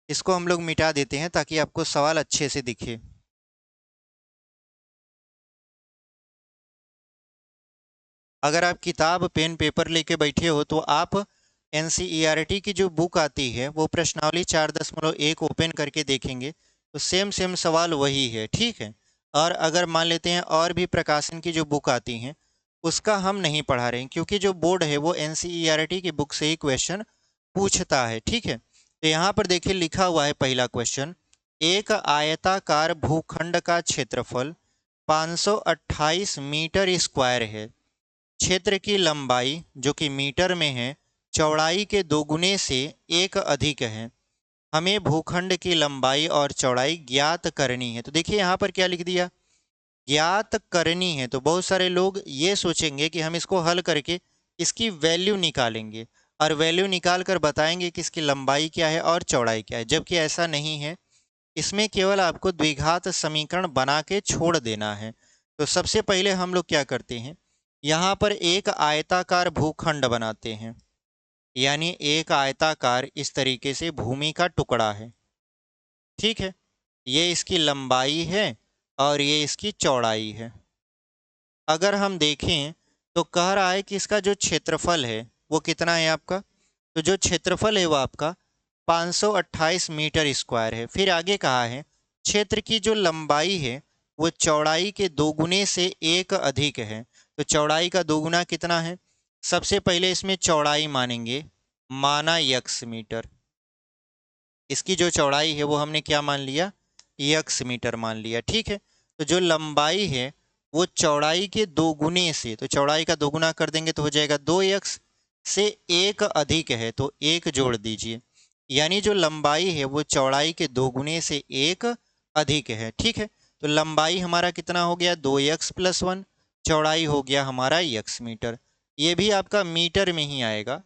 इसको हम लोग मिटा देते हैं ताकि आपको सवाल अच्छे से दिखे। अगर आप किताब पेन पेपर लेके बैठे हो तो आप एनसीईआरटी की जो बुक आती है वो प्रश्नावली 4.1 ओपन करके देखेंगे तो सेम सवाल वही है। ठीक है, और अगर मान लेते हैं और भी प्रकाशन की जो बुक आती हैं उसका हम नहीं पढ़ा रहे हैं, क्योंकि जो बोर्ड है वो एनसीईआरटी की बुक से ही क्वेश्चन पूछता है। ठीक है, तो यहाँ पर देखिए लिखा हुआ है पहला क्वेश्चन, एक आयताकार भूखंड का क्षेत्रफल 528 मीटर स्क्वायर है। क्षेत्र की लंबाई जो कि मीटर में है चौड़ाई के दोगुने से एक अधिक है। हमें भूखंड की लंबाई और चौड़ाई ज्ञात करनी है। तो देखिए यहाँ पर क्या लिख दिया, ज्ञात करनी है। तो बहुत सारे लोग ये सोचेंगे कि हम इसको हल करके इसकी वैल्यू निकालेंगे और वैल्यू निकाल कर बताएंगे कि इसकी लंबाई क्या है और चौड़ाई क्या है, जबकि ऐसा नहीं है। इसमें केवल आपको द्विघात समीकरण बना के छोड़ देना है। तो सबसे पहले हम लोग क्या करते हैं, यहाँ पर एक आयताकार भूखंड बनाते हैं। यानी एक आयताकार इस तरीके से भूमि का टुकड़ा है। ठीक है, ये इसकी लंबाई है और ये इसकी चौड़ाई है। अगर हम देखें तो कह रहा है कि इसका जो क्षेत्रफल है वो कितना है आपका, तो जो क्षेत्रफल है वो आपका 528 मीटर स्क्वायर है। फिर आगे कहा है क्षेत्र की जो लंबाई है वो चौड़ाई के दोगुने से एक अधिक है। तो चौड़ाई का दोगुना कितना है, सबसे पहले इसमें चौड़ाई मानेंगे, माना यक्स मीटर। इसकी जो चौड़ाई है वो हमने क्या मान लिया, यक्स मीटर मान लिया। ठीक है, तो जो लंबाई है वो चौड़ाई के दोगुने से, तो चौड़ाई का दोगुना कर देंगे तो हो जाएगा 2x से एक अधिक है तो एक जोड़ दीजिए। यानी जो लंबाई है वो चौड़ाई के दोगुने से एक अधिक है। ठीक है, तो लंबाई हमारा कितना हो गया 2x + 1, चौड़ाई हो गया हमारा यक्स मीटर। ये भी आपका मीटर में ही आएगा।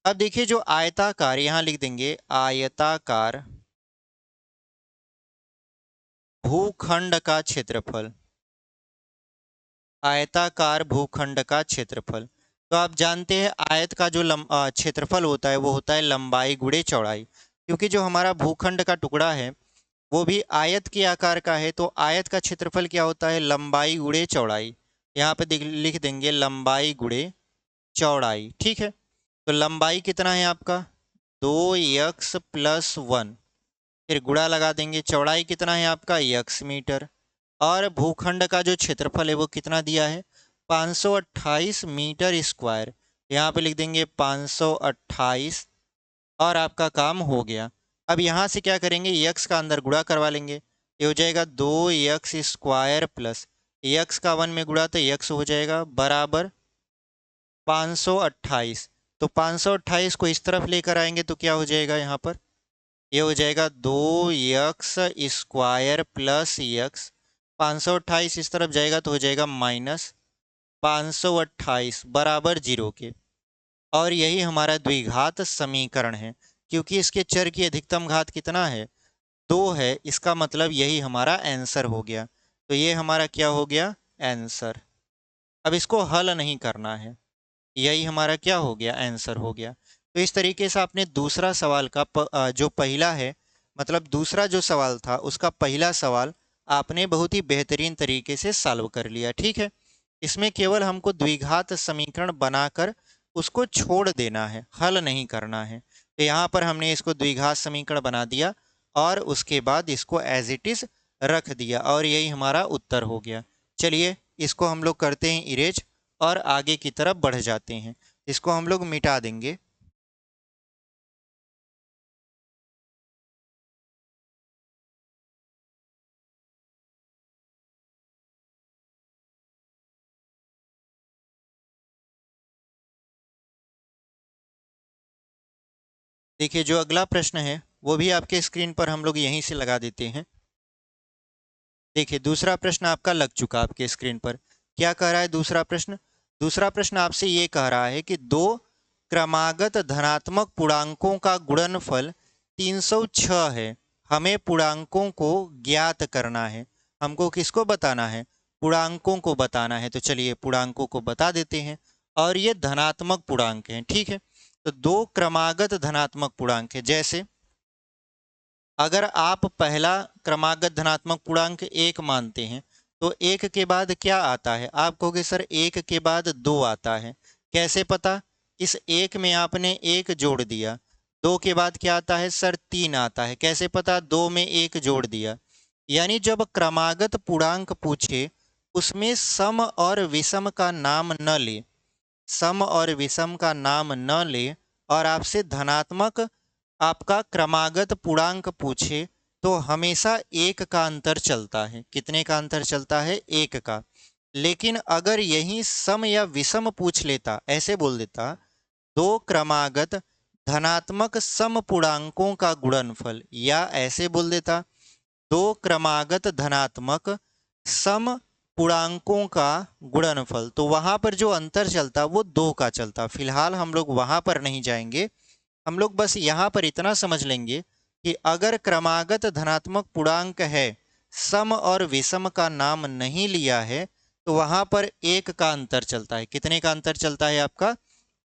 अब देखिए जो आयताकार, यहां लिख देंगे आयताकार भूखंड का क्षेत्रफल, आयताकार भूखंड का क्षेत्रफल। तो आप जानते हैं आयत का जो क्षेत्रफल होता है वो होता है लंबाई गुणे चौड़ाई, क्योंकि जो हमारा भूखंड का टुकड़ा है वो भी आयत के आकार का है। तो आयत का क्षेत्रफल क्या होता है, लंबाई गुणे चौड़ाई। यहाँ पे लिख देंगे लंबाई गुणे चौड़ाई। ठीक है, तो लंबाई कितना है आपका 2x + 1, फिर गुणा लगा देंगे, चौड़ाई कितना है आपका यक्स मीटर, और भूखंड का जो क्षेत्रफल है वो कितना दिया है 528 मीटर स्क्वायर। यहाँ पे लिख देंगे 528 और आपका काम हो गया। अब यहाँ से क्या करेंगे, यक्स का अंदर गुणा करवा लेंगे, ये हो जाएगा 2x² प्लस यक्स का 1 में गुणा तो यक्स हो जाएगा बराबर 528। तो 528 को इस तरफ लेकर आएंगे तो क्या हो जाएगा, यहाँ पर ये हो जाएगा 2x² + x। 528 इस तरफ जाएगा तो हो जाएगा 528 बराबर 0 के। और यही हमारा द्विघात समीकरण है, क्योंकि इसके चर की अधिकतम घात कितना है, 2 है। इसका मतलब यही हमारा आंसर हो गया। तो ये हमारा क्या हो गया, आंसर। अब इसको हल नहीं करना है, यही हमारा क्या हो गया, आंसर हो गया। तो इस तरीके से आपने दूसरा सवाल का जो पहला है, मतलब दूसरा जो सवाल था उसका पहला सवाल आपने बहुत ही बेहतरीन तरीके से सॉल्व कर लिया। ठीक है, इसमें केवल हमको द्विघात समीकरण बनाकर उसको छोड़ देना है, हल नहीं करना है। तो यहाँ पर हमने इसको द्विघात समीकरण बना दिया और उसके बाद इसको एज इट इज रख दिया और यही हमारा उत्तर हो गया। चलिए इसको हम लोग करते हैं इरेज और आगे की तरफ बढ़ जाते हैं। इसको हम लोग मिटा देंगे। देखिए जो अगला प्रश्न है वो भी आपके स्क्रीन पर हम लोग यहीं से लगा देते हैं। देखिए दूसरा प्रश्न आपका लग चुका आपके स्क्रीन पर। क्या कह रहा है दूसरा प्रश्न, दूसरा प्रश्न आपसे ये कह रहा है कि दो क्रमागत धनात्मक पूर्णांकों का गुणनफल 306 है। हमें पूर्णांकों को ज्ञात करना है। हमको किसको बताना है, पूर्णांकों को बताना है। तो चलिए पूर्णांकों को बता देते हैं और ये धनात्मक पूर्णांक हैं। ठीक है, तो दो क्रमागत धनात्मक पूर्णांक है। जैसे अगर आप पहला क्रमागत धनात्मक पूर्णांक 1 मानते हैं तो 1 के बाद क्या आता है, आप कहोगे सर 1 के बाद 2 आता है। कैसे पता, इस 1 में आपने 1 जोड़ दिया। 2 के बाद क्या आता है सर, 3 आता है। कैसे पता, 2 में 1 जोड़ दिया। यानी जब क्रमागत पूर्णांक पूछे उसमें सम और विषम का नाम न ले, सम और विषम का नाम न ले और आपसे धनात्मक आपका क्रमागत पूर्णांक पूछे तो हमेशा 1 का अंतर चलता है। कितने का अंतर चलता है, 1 का। लेकिन अगर यही सम या विषम पूछ लेता, ऐसे बोल देता दो क्रमागत धनात्मक सम पूर्णांकों का गुणनफल, या ऐसे बोल देता दो क्रमागत धनात्मक सम पूर्णांकों का गुणनफल, तो वहां पर जो अंतर चलता वो 2 का चलता। फिलहाल हम लोग वहां पर नहीं जाएंगे, हम लोग बस यहाँ पर इतना समझ लेंगे कि अगर क्रमागत धनात्मक पूर्णांक है, सम और विषम का नाम नहीं लिया है, तो वहां पर 1 का अंतर चलता है। कितने का अंतर चलता है आपका,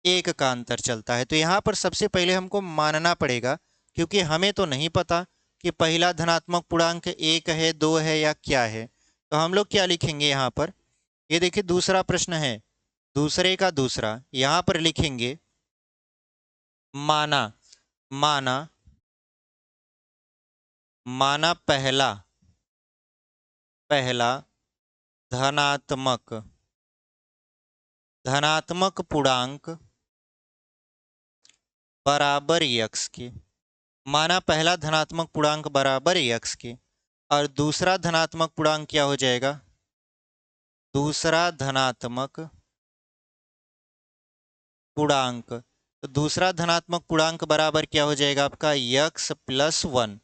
1 का अंतर चलता है। तो यहाँ पर सबसे पहले हमको मानना पड़ेगा, क्योंकि हमें तो नहीं पता कि पहला धनात्मक पूर्णांक 1 है, 2 है या क्या है। तो हम लोग क्या लिखेंगे यहाँ पर, ये देखिए दूसरा प्रश्न है, दूसरे का दूसरा, यहाँ पर लिखेंगे माना, माना, माना पहला, पहला धनात्मक, धनात्मक पूर्णांक बराबर यक्स के। माना पहला धनात्मक पूर्णांक बराबर यक्स के और दूसरा धनात्मक पूर्णांक क्या हो जाएगा, दूसरा धनात्मक पूर्णांक, तो दूसरा धनात्मक पूर्णांक बराबर क्या हो जाएगा आपका, यक्स प्लस 1।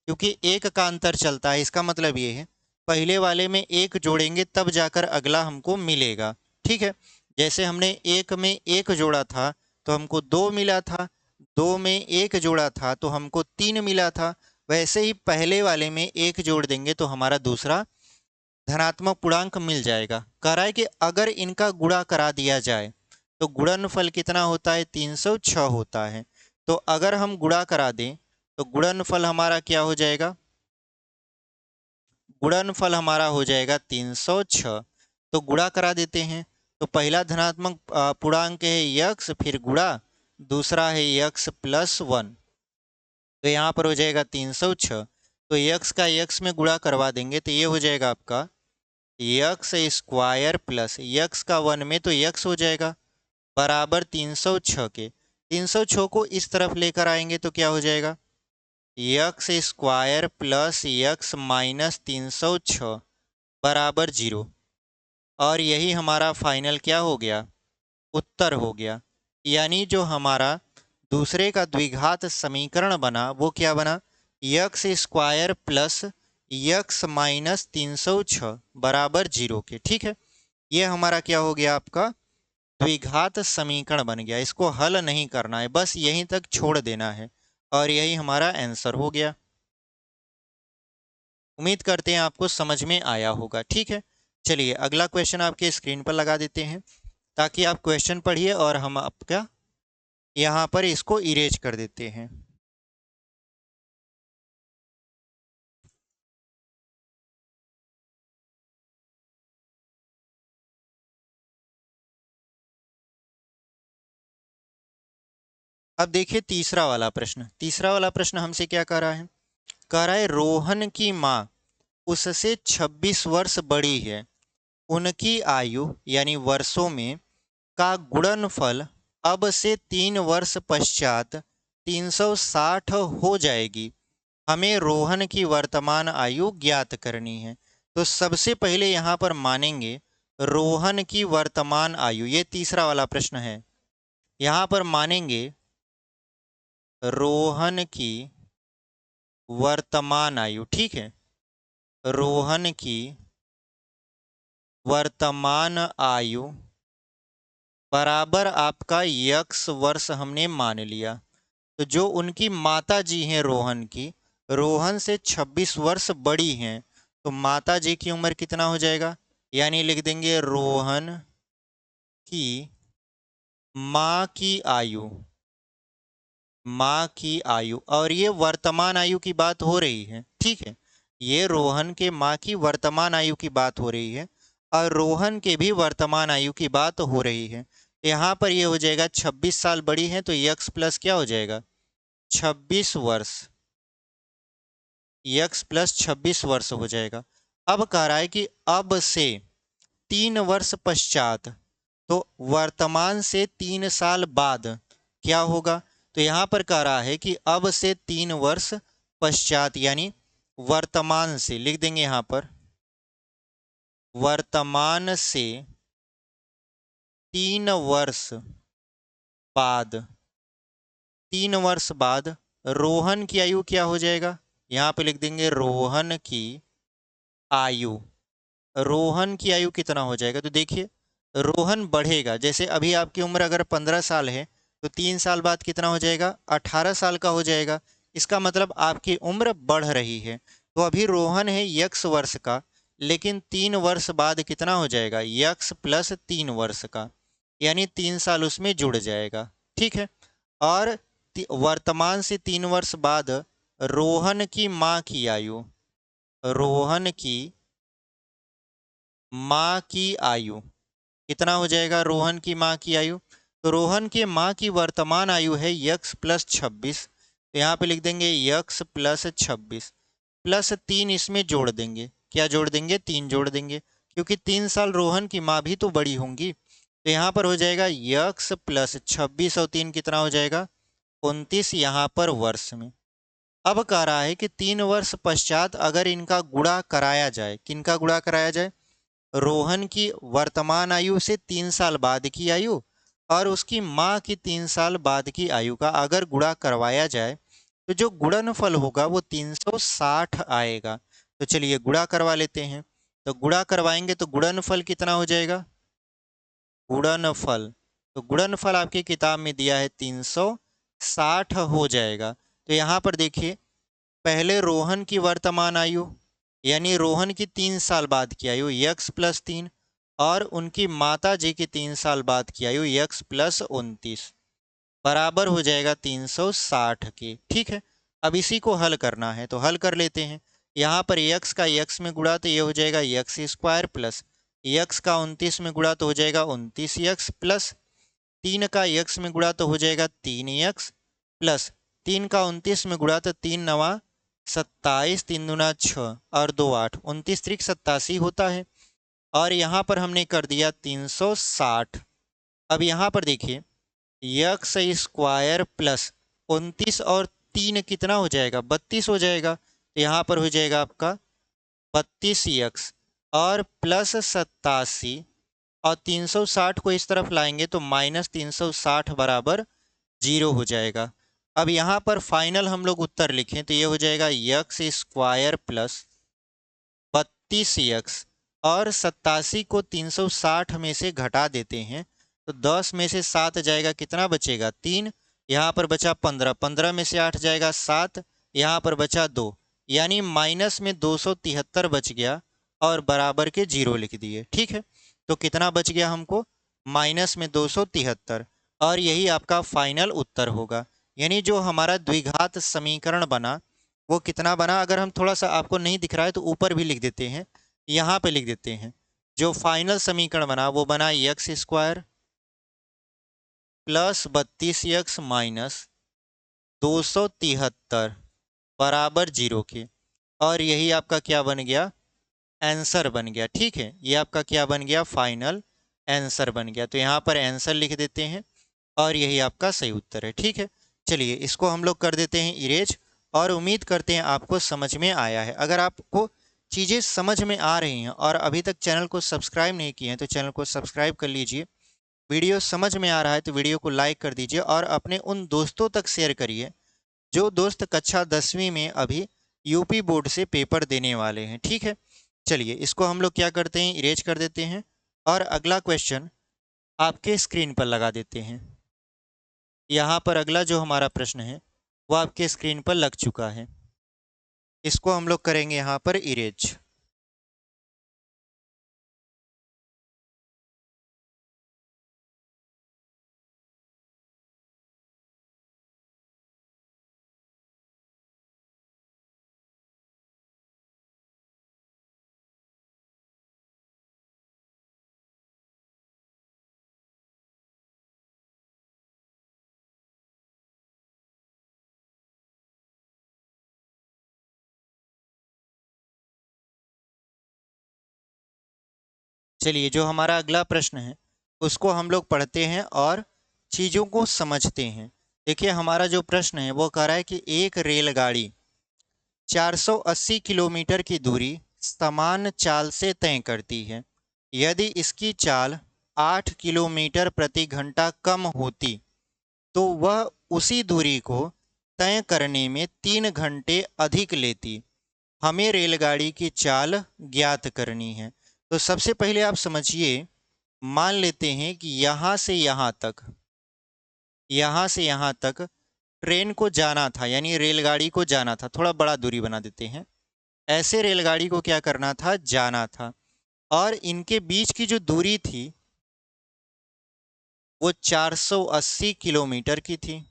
क्योंकि 1 का अंतर चलता है, इसका मतलब ये है पहले वाले में 1 जोड़ेंगे तब जाकर अगला हमको मिलेगा। ठीक है, जैसे हमने 1 में 1 जोड़ा था तो हमको 2 मिला था, 2 में 1 जोड़ा था तो हमको 3 मिला था। वैसे ही पहले वाले में 1 जोड़ देंगे तो हमारा दूसरा धनात्मक पूर्णांक मिल जाएगा। कह रहा है कि अगर इनका गुणा करा दिया जाए तो गुणनफल कितना होता है, 306 होता है। तो अगर हम गुणा करा दें तो गुणनफल हमारा क्या हो जाएगा, गुणनफल हमारा हो जाएगा 306। तो गुणा करा देते हैं, तो पहला धनात्मक पूर्णांक है यक्स, फिर गुणा, दूसरा है यक्स प्लस 1, तो यहाँ पर हो जाएगा 306। तो यक्स का यक्स में गुणा करवा देंगे तो ये हो जाएगा आपका यक्स स्क्वायर प्लस यक्स का 1 में तो यक्स हो जाएगा बराबर 306 के। 306 को इस तरफ लेकर आएंगे तो क्या हो जाएगा, x square plus x minus 306 बराबर 0। और यही हमारा फाइनल क्या हो गया, उत्तर हो गया। यानी जो हमारा दूसरे का द्विघात समीकरण बना वो क्या बना, x square plus x minus 306 बराबर 0 के। ठीक है, ये हमारा क्या हो गया, आपका द्विघात समीकरण बन गया। इसको हल नहीं करना है, बस यहीं तक छोड़ देना है और यही हमारा आंसर हो गया। उम्मीद करते हैं आपको समझ में आया होगा। ठीक है, चलिए अगला क्वेश्चन आपके स्क्रीन पर लगा देते हैं ताकि आप क्वेश्चन पढ़िए और हम आपका यहाँ पर इसको इरेज कर देते हैं। अब देखिए तीसरा वाला प्रश्न। तीसरा वाला प्रश्न हमसे क्या कह रहा है? कह रहा है रोहन की माँ उससे 26 वर्ष बड़ी है, उनकी आयु यानी वर्षों में का गुणनफल अब से 3 वर्ष पश्चात 360 हो जाएगी। हमें रोहन की वर्तमान आयु ज्ञात करनी है। तो सबसे पहले यहाँ पर मानेंगे रोहन की वर्तमान आयु, ये तीसरा वाला प्रश्न है। यहाँ पर मानेंगे रोहन की वर्तमान आयु। ठीक है, रोहन की वर्तमान आयु बराबर आपका यक्स वर्ष हमने मान लिया। तो जो उनकी माता जी हैं रोहन की, रोहन से 26 वर्ष बड़ी हैं, तो माता जी की उम्र कितना हो जाएगा? यानी लिख देंगे रोहन की माँ की आयु, माँ की आयु। और ये वर्तमान आयु की बात हो रही है। ठीक है, ये रोहन के माँ की वर्तमान आयु की बात हो रही है और रोहन के भी वर्तमान आयु की बात हो रही है। यहाँ पर ये हो जाएगा 26 साल बड़ी है तो यक्स प्लस क्या हो जाएगा? 26 वर्ष, यक्स प्लस 26 वर्ष हो जाएगा। अब कह रहा है कि अब से 3 वर्ष पश्चात, तो वर्तमान से 3 साल बाद क्या होगा? तो यहाँ पर कह रहा है कि अब से 3 वर्ष पश्चात यानी वर्तमान से, लिख देंगे यहाँ पर वर्तमान से 3 वर्ष बाद, 3 वर्ष बाद रोहन की आयु क्या हो जाएगा? यहाँ पे लिख देंगे रोहन की आयु। रोहन की आयु कितना हो जाएगा? तो देखिए रोहन बढ़ेगा। जैसे अभी आपकी उम्र अगर 15 साल है तो 3 साल बाद कितना हो जाएगा? 18 साल का हो जाएगा। इसका मतलब आपकी उम्र बढ़ रही है। तो अभी रोहन है यक्स वर्ष का, लेकिन 3 वर्ष बाद कितना हो जाएगा? यक्स प्लस 3 वर्ष का, यानी 3 साल उसमें जुड़ जाएगा। ठीक है, और वर्तमान से 3 वर्ष बाद रोहन की माँ की आयु, रोहन की माँ की आयु कितना हो जाएगा? रोहन की माँ की आयु, तो रोहन के माँ की वर्तमान आयु है यक्स प्लस 26, तो यहाँ पे लिख देंगे यक्स प्लस 26 प्लस 3 इसमें जोड़ देंगे। क्या जोड़ देंगे? 3 जोड़ देंगे, क्योंकि 3 साल रोहन की माँ भी तो बड़ी होंगी। तो यहाँ पर हो जाएगा यक्स प्लस 26 और 3 कितना हो जाएगा? 29 यहाँ पर वर्ष में। अब कह रहा है कि 3 वर्ष पश्चात अगर इनका गुणा कराया जाए, किनका गुणा कराया जाए? रोहन की वर्तमान आयु से 3 साल बाद की आयु और उसकी माँ की 3 साल बाद की आयु का अगर गुणा करवाया जाए तो जो गुणनफल होगा वो 360 आएगा। तो चलिए गुणा करवा लेते हैं। तो गुणा करवाएंगे तो गुणनफल कितना हो जाएगा? गुणनफल, तो गुणनफल आपकी किताब में दिया है 360 हो जाएगा। तो यहाँ पर देखिए पहले रोहन की वर्तमान आयु यानी रोहन की 3 साल बाद की आयु यक्स प्लस 3 और उनकी माता जी की 3 साल बाद की आयु यक्स प्लस 29 बराबर हो जाएगा 360 के। ठीक है, अब इसी को हल करना है तो हल कर लेते हैं। यहाँ पर यक्स का यक्स में गुणा तो ये हो जाएगा यक्स स्क्वायर प्लस यक्स का 29 में गुणा तो हो जाएगा 29 यक्स प्लस 3 का यक्स में गुणा तो हो जाएगा 3 यक्स प्लस 3 का 29 में गुणा तो 3 नवा 27, 3 दूना 6 और 2 8, 29 त्रिक 87 होता है। और यहाँ पर हमने कर दिया 360। अब यहाँ पर देखिए यक्स स्क्वायर प्लस 29 और 3 कितना हो जाएगा? 32 हो जाएगा। तो यहाँ पर हो जाएगा आपका 32 यक्स और प्लस 87 और 360 को इस तरफ लाएंगे तो माइनस 360 बराबर 0 हो जाएगा। अब यहाँ पर फाइनल हम लोग उत्तर लिखें तो ये हो जाएगा यक्स स्क्वायर प्लस 32 यक्स और 87 को 360 में से घटा देते हैं तो 10 में से 7 जाएगा, कितना बचेगा 3। यहाँ पर बचा 15, 15 में से 8 जाएगा 7, यहाँ पर बचा 2, यानी माइनस में 273 बच गया और बराबर के 0 लिख दिए। ठीक है, तो कितना बच गया हमको, माइनस में 273, और यही आपका फाइनल उत्तर होगा। यानी जो हमारा द्विघात समीकरण बना वो कितना बना, अगर हम थोड़ा सा आपको नहीं दिख रहा है तो ऊपर भी लिख देते हैं, यहाँ पे लिख देते हैं। जो फाइनल समीकरण बना वो बना x square plus 32x minus 273 बराबर 0 के, और यही आपका क्या बन गया, आंसर बन गया। ठीक है, ये आपका क्या बन गया, फाइनल आंसर बन गया। तो यहाँ पर आंसर लिख देते हैं और यही आपका सही उत्तर है। ठीक है, चलिए इसको हम लोग कर देते हैं इरेज, और उम्मीद करते हैं आपको समझ में आया है। अगर आपको चीज़ें समझ में आ रही हैं और अभी तक चैनल को सब्सक्राइब नहीं किए हैं तो चैनल को सब्सक्राइब कर लीजिए। वीडियो समझ में आ रहा है तो वीडियो को लाइक कर दीजिए और अपने उन दोस्तों तक शेयर करिए जो दोस्त कक्षा 10वीं में अभी यूपी बोर्ड से पेपर देने वाले हैं। ठीक है, चलिए इसको हम लोग क्या करते हैं, इरेज कर देते हैं और अगला क्वेश्चन आपके स्क्रीन पर लगा देते हैं। यहाँ पर अगला जो हमारा प्रश्न है वो आपके स्क्रीन पर लग चुका है, इसको हम लोग करेंगे यहाँ पर इरेज। चलिए जो हमारा अगला प्रश्न है उसको हम लोग पढ़ते हैं और चीज़ों को समझते हैं। देखिए हमारा जो प्रश्न है वो कह रहा है कि एक रेलगाड़ी 480 किलोमीटर की दूरी समान चाल से तय करती है। यदि इसकी चाल 8 किलोमीटर प्रति घंटा कम होती तो वह उसी दूरी को तय करने में 3 घंटे अधिक लेती। हमें रेलगाड़ी की चाल ज्ञात करनी है। तो सबसे पहले आप समझिए, मान लेते हैं कि यहाँ से यहाँ तक ट्रेन को जाना था, यानी रेलगाड़ी को जाना था। थोड़ा बड़ा दूरी बना देते हैं, ऐसे रेलगाड़ी को क्या करना था, जाना था। और इनके बीच की जो दूरी थी वो 480 किलोमीटर की थी।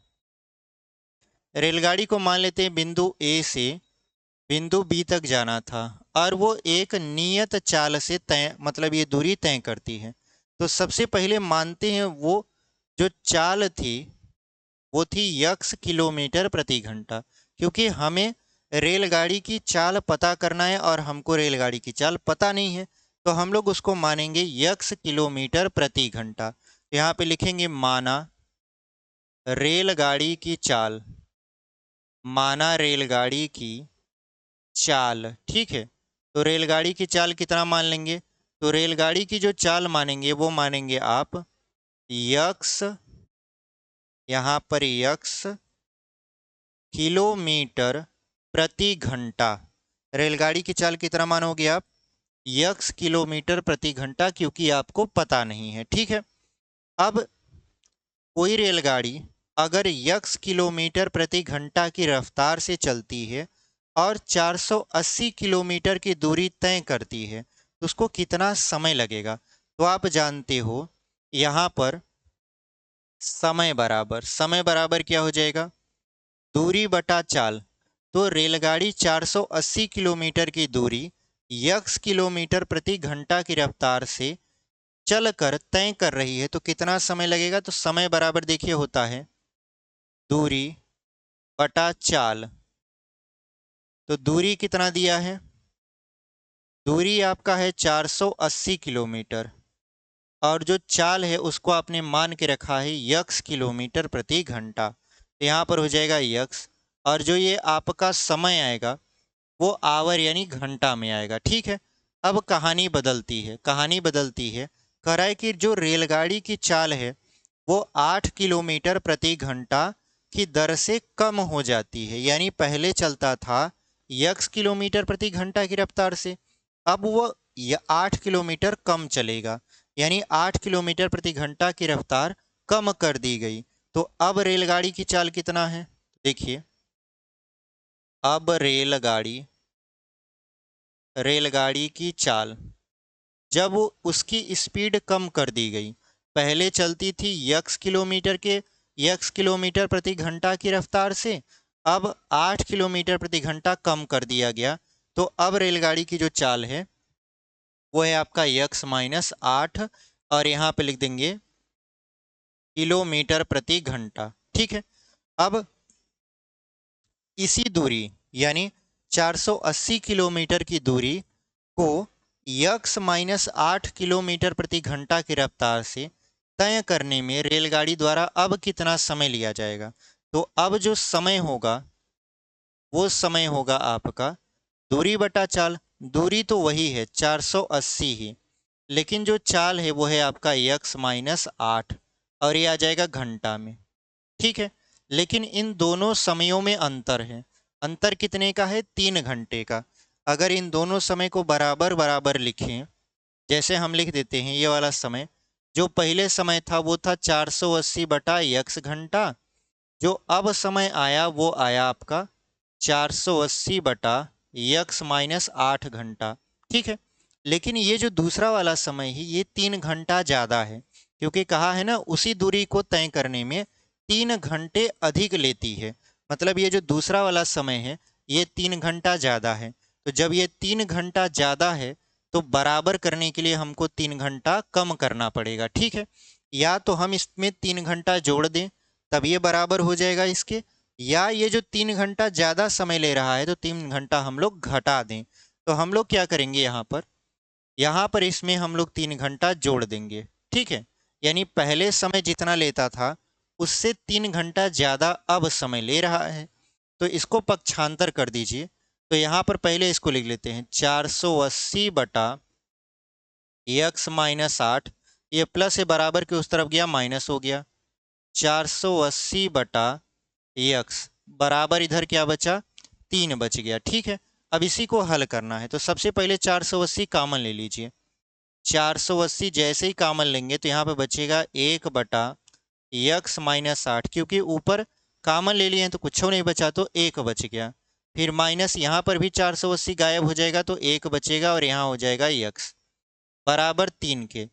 रेलगाड़ी को मान लेते हैं बिंदु ए से बिंदु बी तक जाना था और वो एक नियत चाल से तय, मतलब ये दूरी तय करती है। तो सबसे पहले मानते हैं वो जो चाल थी वो थी यक्स किलोमीटर प्रति घंटा, क्योंकि हमें रेलगाड़ी की चाल पता करना है और हमको रेलगाड़ी की चाल पता नहीं है, तो हम लोग उसको मानेंगे यक्स किलोमीटर प्रति घंटा। यहाँ पे लिखेंगे माना रेलगाड़ी की चाल, माना रेलगाड़ी की चाल। ठीक है, तो रेलगाड़ी की चाल कितना मान लेंगे, तो रेलगाड़ी की जो चाल मानेंगे वो मानेंगे आप यक्स, यहाँ पर यक्स किलोमीटर प्रति घंटा। रेलगाड़ी की चाल कितना मानोगे आप, यक्स किलोमीटर प्रति घंटा, क्योंकि आपको पता नहीं है। ठीक है, अब कोई रेलगाड़ी अगर यक्स किलोमीटर प्रति घंटा की रफ्तार से चलती है और 480 किलोमीटर की दूरी तय करती है तो उसको कितना समय लगेगा। तो आप जानते हो यहाँ पर समय बराबर क्या हो जाएगा, दूरी बटा चाल। तो रेलगाड़ी 480 किलोमीटर की दूरी यक्स किलोमीटर प्रति घंटा की रफ्तार से चलकर तय कर रही है तो कितना समय लगेगा, तो समय बराबर देखिए होता है दूरी बटा चाल। तो दूरी कितना दिया है, दूरी आपका है 480 किलोमीटर और जो चाल है उसको आपने मान के रखा है यक्स किलोमीटर प्रति घंटा। तो यहाँ पर हो जाएगा यक्स, और जो ये आपका समय आएगा वो आवर यानी घंटा में आएगा। ठीक है, अब कहानी बदलती है, कह रहा है कि जो रेलगाड़ी की चाल है वो 8 किलोमीटर प्रति घंटा की दर से कम हो जाती है, यानी पहले चलता था यक्स किलोमीटर प्रति घंटा की रफ्तार से, अब वो ये 8 किलोमीटर कम चलेगा, यानी 8 किलोमीटर प्रति घंटा की रफ्तार कम कर दी गई। तो अब रेलगाड़ी की चाल कितना है? देखिए, अब रेलगाड़ी की चाल जब उसकी स्पीड कम कर दी गई, पहले चलती थी यक्स किलोमीटर प्रति घंटा की रफ्तार से, अब 8 किलोमीटर प्रति घंटा कम कर दिया गया। तो अब रेलगाड़ी की जो चाल है वो है आपका यक्स माइनस 8, और यहाँ पे लिख देंगे किलोमीटर प्रति घंटा। ठीक है। अब इसी दूरी यानी 480 किलोमीटर की दूरी को यक्स माइनस 8 किलोमीटर प्रति घंटा की रफ्तार से तय करने में रेलगाड़ी द्वारा अब कितना समय लिया जाएगा? तो अब जो समय होगा वो समय होगा आपका दूरी बटा चाल। दूरी तो वही है 480 ही, लेकिन जो चाल है वो है आपका यक्स माइनस 8, और ये आ जाएगा घंटा में। ठीक है। लेकिन इन दोनों समयों में अंतर है। अंतर कितने का है? 3 घंटे का। अगर इन दोनों समय को बराबर बराबर लिखें, जैसे हम लिख देते हैं ये वाला समय, जो पहले समय था वो था 480 बटा यक्स घंटा, जो अब समय आया वो आया आपका 480 बटा यक्स माइनस 8 घंटा। ठीक है। लेकिन ये जो दूसरा वाला समय है ये 3 घंटा ज़्यादा है, क्योंकि कहा है ना उसी दूरी को तय करने में 3 घंटे अधिक लेती है। मतलब ये जो दूसरा वाला समय है ये 3 घंटा ज़्यादा है। तो जब ये 3 घंटा ज़्यादा है तो बराबर करने के लिए हमको 3 घंटा कम करना पड़ेगा। ठीक है। या तो हम इसमें 3 घंटा जोड़ दें तब ये बराबर हो जाएगा इसके, या ये जो 3 घंटा ज़्यादा समय ले रहा है तो 3 घंटा हम लोग घटा दें। तो हम लोग क्या करेंगे, यहाँ पर इसमें हम लोग 3 घंटा जोड़ देंगे। ठीक है। यानी पहले समय जितना लेता था उससे 3 घंटा ज़्यादा अब समय ले रहा है। तो इसको पक्षांतर कर दीजिए। तो यहाँ पर पहले इसको लिख लेते हैं 480 बटा यक्स माइनस 8, ये प्लस है बराबर के उस तरफ गया माइनस हो गया, 480 बटा यक्स बराबर इधर क्या बचा? 3 बच गया। ठीक है। अब इसी को हल करना है तो सबसे पहले 480 कॉमन ले लीजिए। 480 जैसे ही कॉमन लेंगे तो यहाँ पे बचेगा 1 बटा यक्स माइनस 8, क्योंकि ऊपर कॉमन ले लिए हैं तो कुछ नहीं बचा तो 1 बच गया। फिर माइनस यहाँ पर भी 480 गायब हो जाएगा तो 1 बचेगा, और यहाँ हो जाएगा यक्स बराबर 3 के।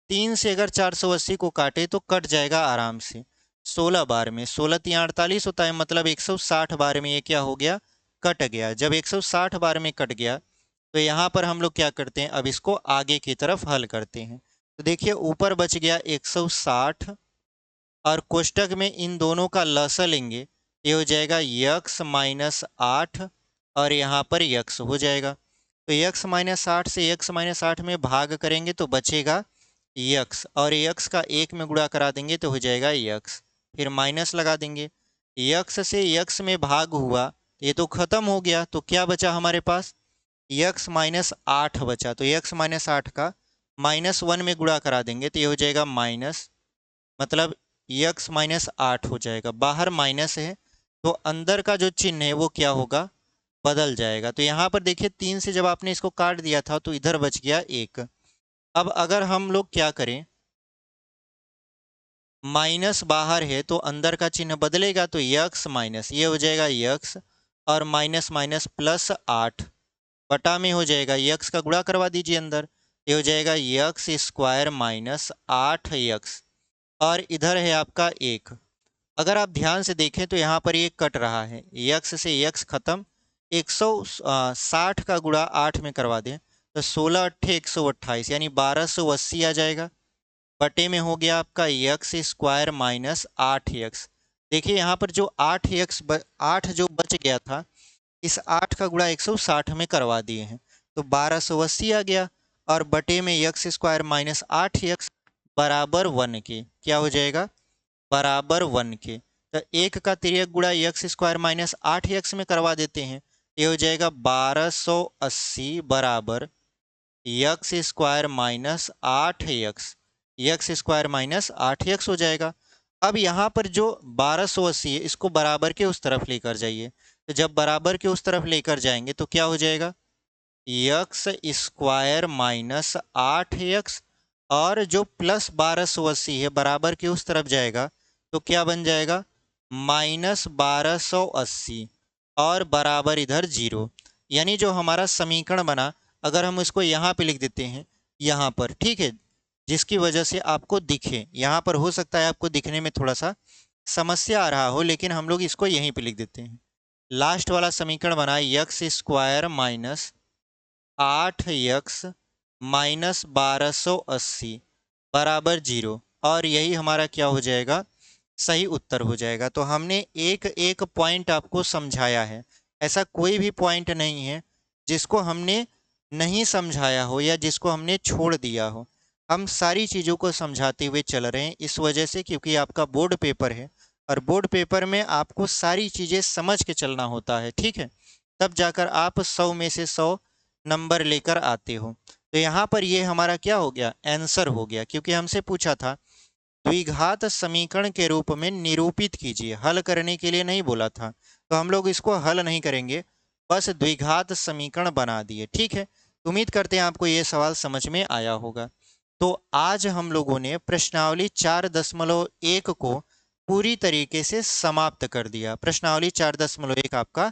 3 से अगर 480 को काटे तो कट जाएगा आराम से 16 बार में। 16 3 48 होता है, मतलब 160 बार में ये क्या हो गया? कट गया। जब 160 बार में कट गया तो यहाँ पर हम लोग क्या करते हैं, अब इसको आगे की तरफ हल करते हैं। तो देखिए ऊपर बच गया 160, और कोष्टक में इन दोनों का लसा लेंगे, ये हो जाएगा यक्स माइनस 8, और यहाँ पर यक्स हो जाएगा। तो यक्स माइनस 8 से यक्स माइनस 8 में भाग करेंगे तो बचेगा यक्स, और यक्स का 1 में गुणा करा देंगे तो हो जाएगा यक्स, फिर माइनस लगा देंगे। यक्स से यक्स में भाग हुआ, ये तो खत्म हो गया, तो क्या बचा हमारे पास? यक्स माइनस 8 बचा। तो यक्स माइनस 8 का -1 में गुणा करा देंगे तो ये हो जाएगा माइनस, मतलब यक्स माइनस 8 हो जाएगा। बाहर माइनस है तो अंदर का जो चिन्ह है वो क्या होगा? बदल जाएगा। तो यहाँ पर देखिए 3 से जब आपने इसको काट दिया था तो इधर बच गया 1। अब अगर हम लोग क्या करें, माइनस बाहर है तो अंदर का चिन्ह बदलेगा, तो यक्स माइनस ये हो जाएगा यक्स, और माइनस माइनस प्लस 8 बटा में हो जाएगा, यक्स का गुणा करवा दीजिए अंदर, ये हो जाएगा यक्स स्क्वायर माइनस 8 यक्स, और इधर है आपका 1। अगर आप ध्यान से देखें तो यहाँ पर ये कट रहा है, यक्स से यक्स खत्म, 160 का गुणा 8 में करवा दें तो 16 अट्ठे 128, यानी 1280 आ जाएगा। बटे में हो गया आपका यक्स स्क्वायर माइनस 8 यक्स। देखिए यहाँ पर जो 8 यक्स 8 जो बच गया था, इस 8 का गुणा 160 में करवा दिए हैं तो 1280 आ गया, और बटे में यक्स स्क्वायर माइनस 8 यक्स बराबर 1 के, क्या हो जाएगा? बराबर 1 के। तो 1 का तिर्यक गुणा यक्स स्क्वायर माइनस 8 यक्स में करवा देते हैं, ये हो जाएगा 1280 बराबर x square minus 8 x, x square minus 8 x हो जाएगा। अब यहाँ पर जो 1280 है इसको बराबर के उस तरफ लेकर जाइए, तो जब बराबर के उस तरफ लेकर जाएंगे तो क्या हो जाएगा? यक्स स्क्वायर माइनस 8x, और जो प्लस 1280 है बराबर के उस तरफ जाएगा तो क्या बन जाएगा, माइनस 1280, और बराबर इधर 0। यानी जो हमारा समीकरण बना, अगर हम इसको यहाँ पे लिख देते हैं, यहाँ पर, ठीक है, जिसकी वजह से आपको दिखे, यहाँ पर हो सकता है आपको दिखने में थोड़ा सा समस्या आ रहा हो, लेकिन हम लोग इसको यहीं पे लिख देते हैं। लास्ट वाला समीकरण बना x square minus 8x minus 1280 बराबर 0, और यही हमारा क्या हो जाएगा, सही उत्तर हो जाएगा। तो हमने एक एक पॉइंट आपको समझाया है, ऐसा कोई भी पॉइंट नहीं है जिसको हमने नहीं समझाया हो या जिसको हमने छोड़ दिया हो। हम सारी चीज़ों को समझाते हुए चल रहे हैं, इस वजह से क्योंकि आपका बोर्ड पेपर है, और बोर्ड पेपर में आपको सारी चीज़ें समझ के चलना होता है, ठीक है, तब जाकर आप 100 में से 100 नंबर लेकर आते हो। तो यहाँ पर ये हमारा क्या हो गया, आंसर हो गया, क्योंकि हमसे पूछा था द्विघात समीकरण के रूप में निरूपित कीजिए, हल करने के लिए नहीं बोला था। तो हम लोग इसको हल नहीं करेंगे, बस द्विघात समीकरण बना दिए, ठीक है। उम्मीद करते हैं आपको ये सवाल समझ में आया होगा। तो आज हम लोगों ने प्रश्नावली 4.1 को पूरी तरीके से समाप्त कर दिया। प्रश्नावली 4.1 आपका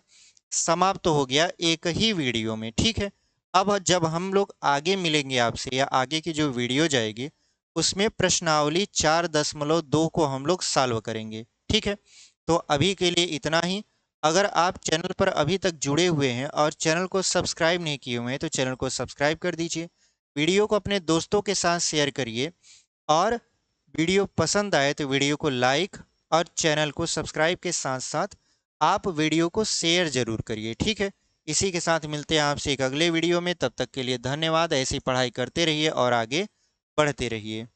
समाप्त हो गया एक ही वीडियो में, ठीक है। अब जब हम लोग आगे मिलेंगे आपसे, या आगे की जो वीडियो जाएगी उसमें प्रश्नावली 4.2 को हम लोग सॉल्व करेंगे, ठीक है। तो अभी के लिए इतना ही। अगर आप चैनल पर अभी तक जुड़े हुए हैं और चैनल को सब्सक्राइब नहीं किए हुए हैं तो चैनल को सब्सक्राइब कर दीजिए, वीडियो को अपने दोस्तों के साथ शेयर करिए, और वीडियो पसंद आए तो वीडियो को लाइक और चैनल को सब्सक्राइब के साथ साथ आप वीडियो को शेयर जरूर करिए, ठीक है। इसी के साथ मिलते हैं आपसे एक अगले वीडियो में, तब तक के लिए धन्यवाद। ऐसी पढ़ाई करते रहिए और आगे बढ़ते रहिए।